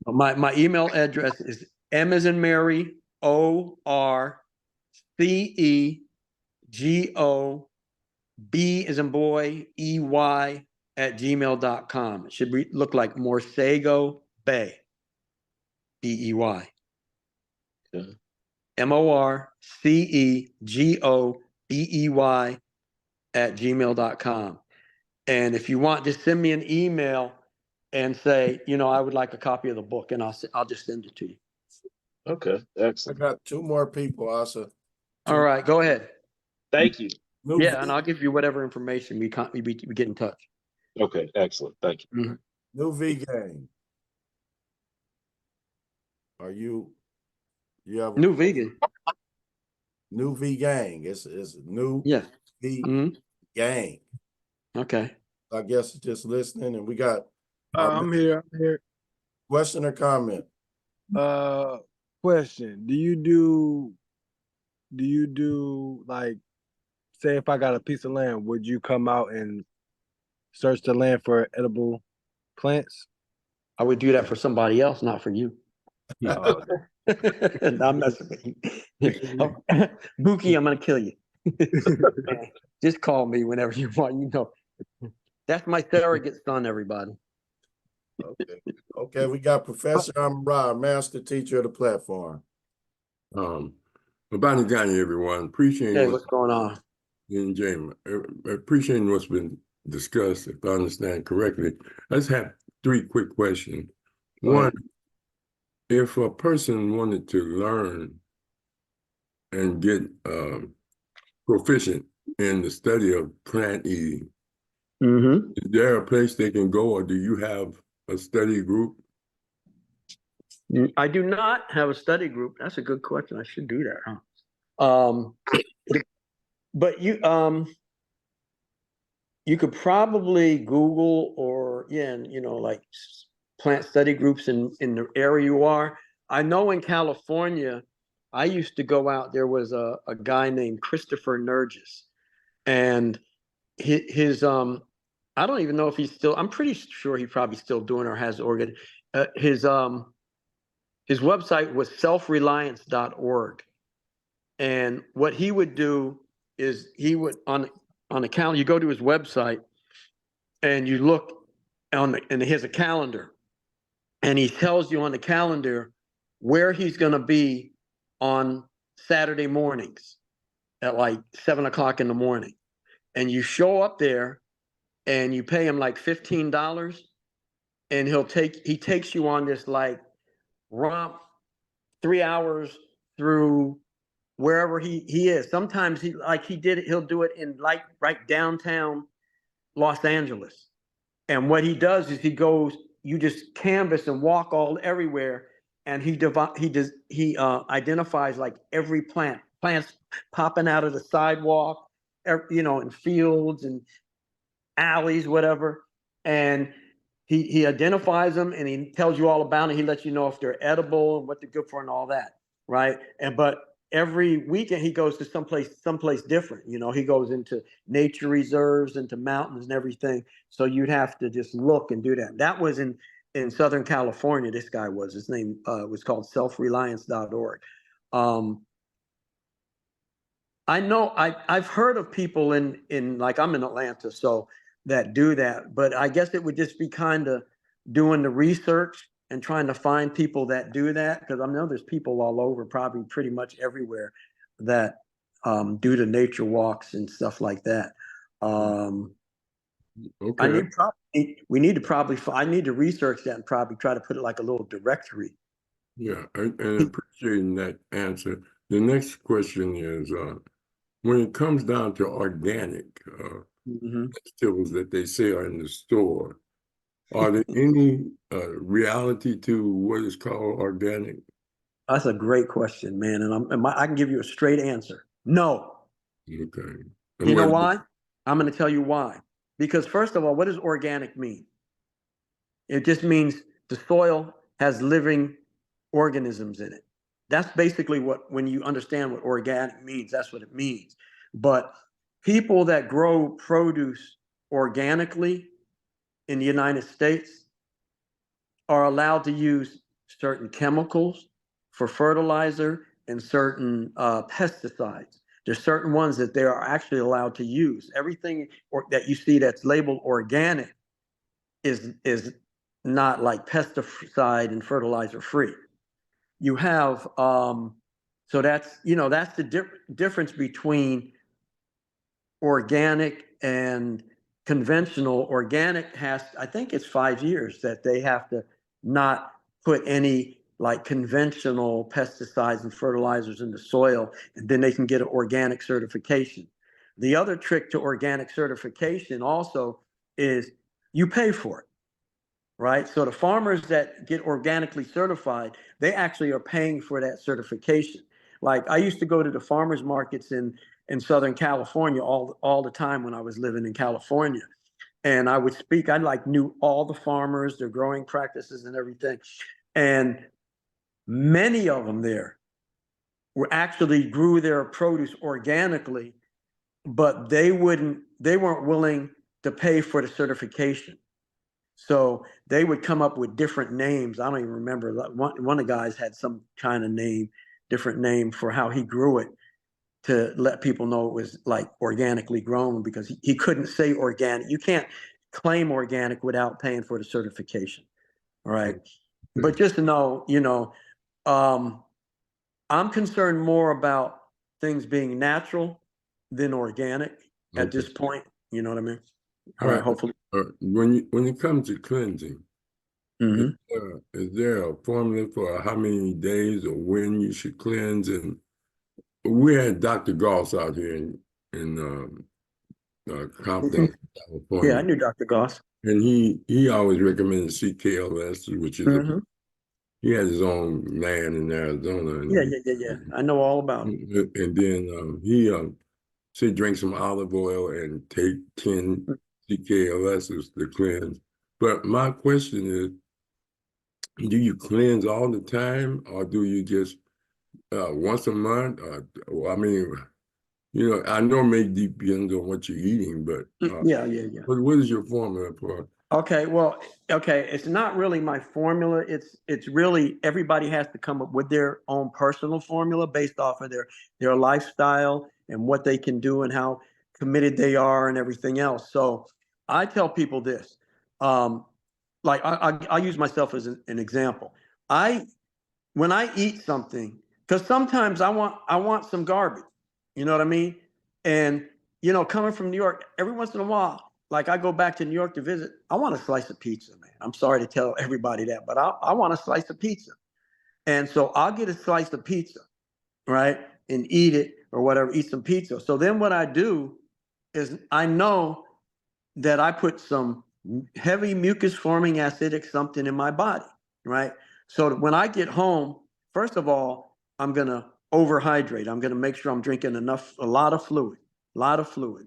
My email address is M as in Mary, ORCEGO, B as in boy, EY @gmail.com. It should look like Morsego Bay, BEY. Okay. MORCEGOBEY @gmail.com. And if you want, just send me an email and say, I would like a copy of the book, and I'll just send it to you. Okay. I Excellent. got two more people, Ahsa. All right, go ahead. Thank you. Yeah, and I'll give you whatever information we get in touch. Okay. Excellent. Thank you. Mm-hmm. New V Gang. You have New vegan. New V Gang. It's new Yeah. V Gang. Okay. I guess just listening, and we got I'm here. question or comment. Question. Do you do like, say if I got a piece of land, would you come out and search the land for edible plants? I would do that for somebody else, not for you. Oh, I'm messing with you. Buki, I'm gonna kill you. Just call me whenever you want. That's my surrogate son, everybody. Okay, we got Professor Amra, master teacher of the platform. Abani Gani, everyone. Appreciating Hey, what's going on? And James, appreciating what's been discussed, if I understand correctly. Let's have three quick questions. One, if a person wanted to learn and get proficient in the study of plant eating, is there a place they can go, or do you have a study group? I do not have a study group. That's a good question. I should do that, huh? But you could probably Google or like plant study groups in the area you are. I know in California, I used to go out. There was a guy named Christopher Nurgis, and his I don't even know if he's still. I'm pretty sure he's probably still doing or has organ. His website was selfreliance.org, and what he would do is he would on the calendar. You go to his website, and you look and he has a calendar, and he tells you on the calendar where he's going to be on Saturday mornings at like 7:00 in the morning, and you show up there, and you pay him like $15, and he takes you on this like romp 3 hours through wherever he is. Sometimes he'll do it in like right downtown Los Angeles. And what he does is you just canvas and walk everywhere, and he identifies like every plants popping out of the sidewalk, in fields and alleys, whatever. And he identifies them, and he tells you all about it. He lets you know if they're edible and what they're good for and all that. right? But every weekend he goes to someplace different. He goes into nature reserves, into mountains and everything. So you'd have to just look and do that. That was in Southern California. This guy was, his name was called selfreliance.org. I know I've heard of people in like, I'm in Atlanta, so that do that, but I guess it would just be kind of doing the research and trying to find people that do that, because I know there's people all over, probably pretty much everywhere, that do the nature walks and stuff like that. Okay. We need to probably, I need to research that and probably try to put it like a little directory. Yeah, and appreciating that answer. The next question is, when it comes down to organic vegetables that they say are in the store, are there any reality to what is called organic? That's a great question, man, and I can give you a straight answer. No. Okay. You know why? I'm going to tell you why. Because first of all, what does organic mean? It just means the soil has living organisms in it. That's basically when you understand what organic means, that's what it means. But people that grow produce organically in the United States are allowed to use certain chemicals for fertilizer and certain pesticides. There's certain ones that they are actually allowed to use. Everything that you see that's labeled organic is not like pesticide and fertilizer free. You have so that's the difference between organic and conventional. Organic has, I think it's 5 years that they have to not put any like conventional pesticides and fertilizers in the soil, and then they can get an organic certification. The other trick to organic certification also is you pay for it, right? So the farmers that get organically certified, they actually are paying for that certification. Like I used to go to the farmers markets in Southern California all the time when I was living in California. And I would speak, I like knew all the farmers, their growing practices and everything. And many of them there were actually grew their produce organically, but they weren't willing to pay for the certification. So they would come up with different names. I don't even remember. One of the guys had some kind of different name for how he grew it to let people know it was like organically grown, because he couldn't say organic. You can't claim organic without paying for the certification. All right. But just to know, I'm concerned more about things being natural than organic at this point. You know what I mean? All right. Hopefully. When it comes to cleansing, is there a formula for how many days or when you should cleanse? And we had Dr. Goss out here in Compton, California. Yeah, I knew Dr. Goss. And he always recommended CKLS, which is he has his own land in Arizona. And, Yeah. I know all about it. And then he said drink some olive oil and take 10 CKLSs to cleanse. But my question is, do you cleanse all the time, or do you just once a month? I mean, I know it may depend on what you're eating, but yeah. What is your formula for? Okay, it's not really my formula. It's really everybody has to come up with their own personal formula based off of their lifestyle and what they can do and how committed they are and everything else. So I tell people this, like I'll use myself as an example. When I eat something, because sometimes I want some garbage, you know what I mean? And coming from New York, every once in a while, like I go back to New York to visit, I want a slice of pizza, man. I'm sorry to tell everybody that, but I want a slice of pizza. And so I'll get a slice of pizza, right? And eat it or whatever, eat some pizza. So then what I do is I know that I put some heavy mucus forming acidic something in my body, right? So when I get home, first of all, I'm going to overhydrate. I'm going to make sure I'm drinking a lot of fluid,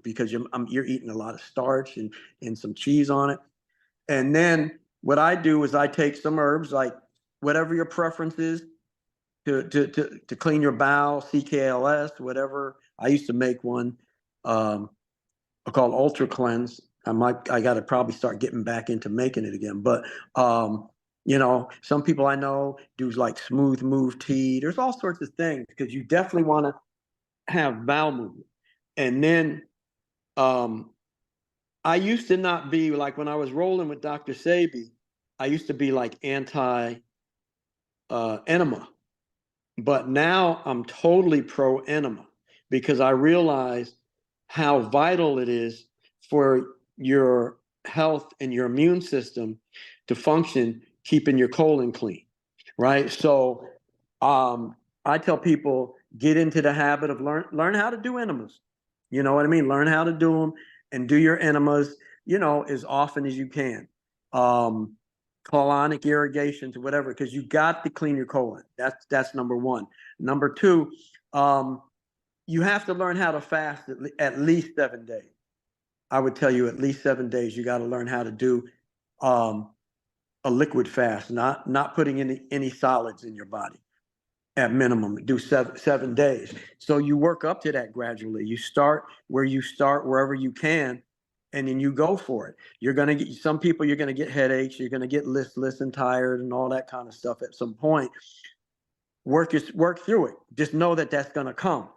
because you're eating a lot of starch and some cheese on it. And then what I do is I take some herbs, like whatever your preference is. to clean your bowel, CKLS, whatever. I used to make one called Ultra Cleanse. I got to probably start getting back into making it again. But you know, some people I know do like smooth move tea. There's all sorts of things because you definitely want to have bowel movement. And then I used to not be like when I was rolling with Dr. Sabi, I used to be like anti enema. But now I'm totally pro enema because I realize how vital it is for your health and your immune system to function, keeping your colon clean, right? So I tell people get into the habit of learn how to do enemas. You know what I mean? Learn how to do them and do your enemas, you know, as often as you can. Colonic irrigations or whatever, because you got to clean your colon. That's number one. Number two, you have to learn how to fast at least 7 days. I would tell you at least 7 days. You got to learn how to do a liquid fast, not putting any solids in your body. At minimum, do 7 days. So you work up to that gradually. You start where you start, wherever you can, and then you go for it. You're gonna get some people. You're gonna get headaches. You're gonna get listless and tired and all that kind of stuff at some point. Work through it. Just know that that's gonna come,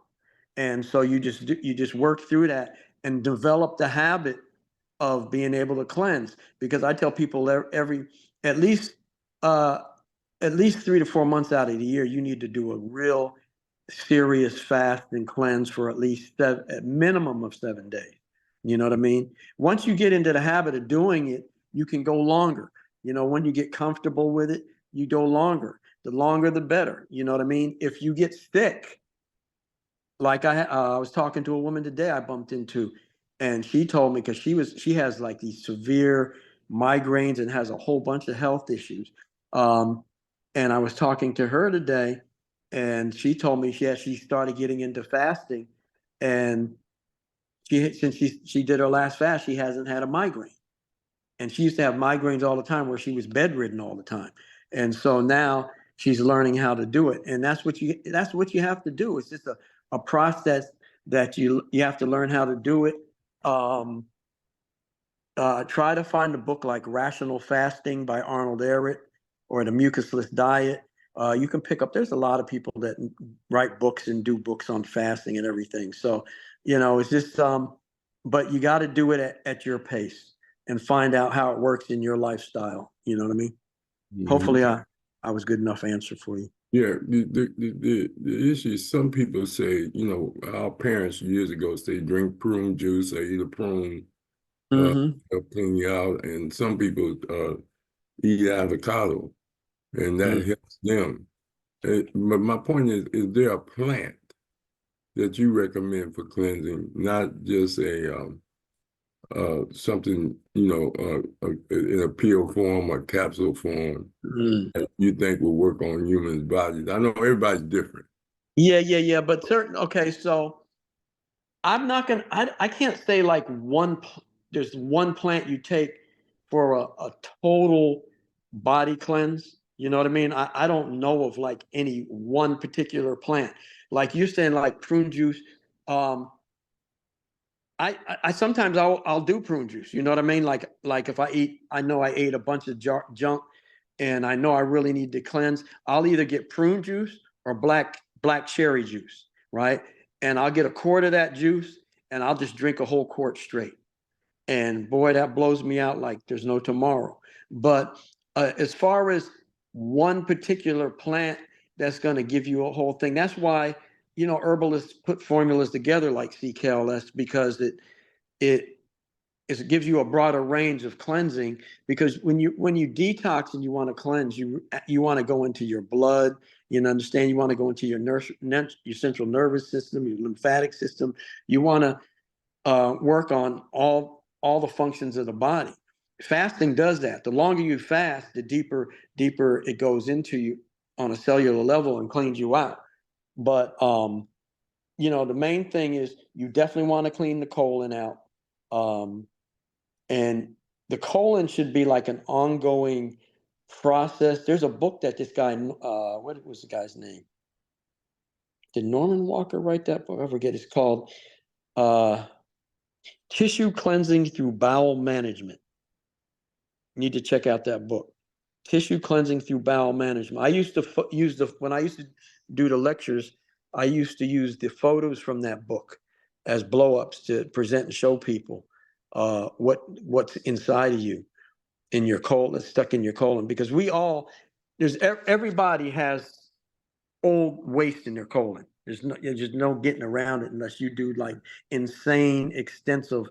and so you just work through that and develop the habit of being able to cleanse. Because I tell people at least uh, at least 3 to 4 months out of the year, you need to do a real serious fast and cleanse for at least a minimum of 7 days. You know what I mean? Once you get into the habit of doing it, you can go longer. You know, when you get comfortable with it, you go longer. The longer, the better. You know what I mean? If you get sick, like I was talking to a woman today I bumped into, and she told me because she has like these severe migraines and has a whole bunch of health issues. And I was talking to her today, and she told me she started getting into fasting, and since she did her last fast, she hasn't had a migraine. And she used to have migraines all the time where she was bedridden all the time. And so now she's learning how to do it. And that's what you have to do. It's just a process that you have to learn how to do it. Try to find a book like Rational Fasting by Arnold Ehret or The Mucusless Diet. You can pick up, there's a lot of people that write books and do books on fasting and everything. So, you know, it's just, but you got to do it at your pace and find out how it works in your lifestyle. You know what I mean? Mhm. Hopefully I was good enough answer for you. Yeah, the issue is some people say, you know, our parents years ago say drink prune juice or eat a prune, help clean you out, and some people eat avocado, and that helps them. But my point is there a plant that you recommend for cleansing, not just a something, you know, in a pill form or capsule form that you think will work on humans' bodies? I know everybody's different. Yeah. But okay, so I'm not gonna. I can't say like there's one plant you take for a total body cleanse. You know what I mean? I don't know of like any one particular plant. Like you're saying, like prune juice. I sometimes I'll do prune juice. You know what I mean? Like if I know I ate a bunch of junk, and I know I really need to cleanse. I'll either get prune juice or black cherry juice, right? And I'll get a quart of that juice, and I'll just drink a whole quart straight. And boy, that blows me out like there's no tomorrow. But as far as one particular plant that's going to give you a whole thing, that's why, you know, herbalists put formulas together like CKLS because it gives you a broader range of cleansing. Because when you detox and you want to cleanse, you want to go into your blood. You understand? You want to go into your central nervous system, your lymphatic system. You want to work on all the functions of the body. Fasting does that. The longer you fast, the deeper it goes into you on a cellular level and cleans you out. But you know, the main thing is you definitely want to clean the colon out. And the colon should be like an ongoing process. There's a book that this guy, what was the guy's name? did Norman Walker write that book? I forget. It's called Tissue Cleansing Through Bowel Management. You need to check out that book. Tissue Cleansing Through Bowel Management. I used to when I used to do the lectures, I used to use the photos from that book as blow-ups to present and show people what's inside of you, in your colon, stuck in your colon, because everybody has old waste in their colon. There's just no getting around it unless you do like insane, extensive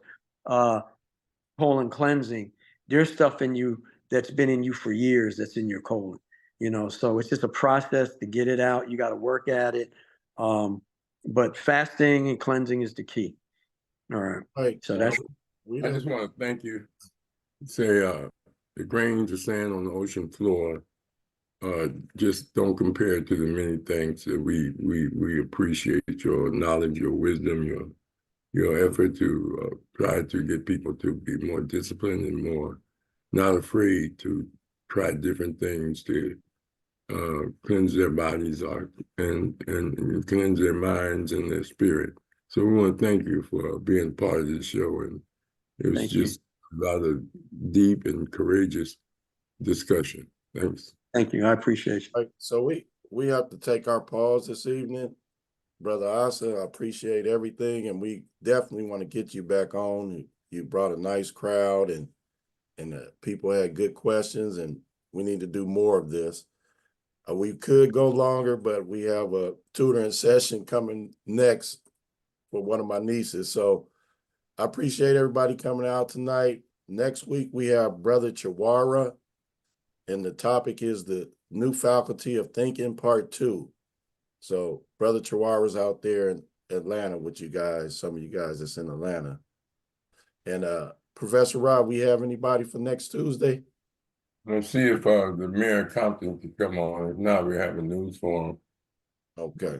colon cleansing. There's stuff in you that's been in you for years that's in your colon, so it's just a process to get it out. You got to work at it. But fasting and cleansing is the key. All right. Right. So that's. I just want to thank you. Say the grains of sand on the ocean floor. Just don't compare it to the many things that we appreciate your knowledge, your wisdom, your effort to try to get people to be more disciplined and more not afraid to try different things to cleanse their bodies and cleanse their minds and their spirit. So we want to thank you for being part of this show, and it was just a rather deep and courageous discussion. Thanks. Thank you. I appreciate you. Right. So we have to take our pause this evening. Brother Ahsa, I appreciate everything, and we definitely want to get you back on. You brought a nice crowd, and people had good questions, and we need to do more of this. We could go longer, but we have a tutoring session coming next for one of my nieces. So I appreciate everybody coming out tonight. Next week, we have Brother Chawara, and the topic is the new faculty of thinking, part 2. So Brother Chawara's out there in Atlanta with you guys, some of you guys that's in Atlanta. And Professor Rob, we have anybody for next Tuesday? Let's see if the Mayor Compton can come on. If not, we have a news forum. Okay.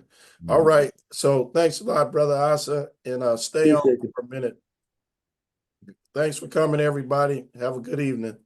All right. So thanks a lot, Brother Ahsa, and stay on for a minute. Thanks for coming, everybody. Have a good evening.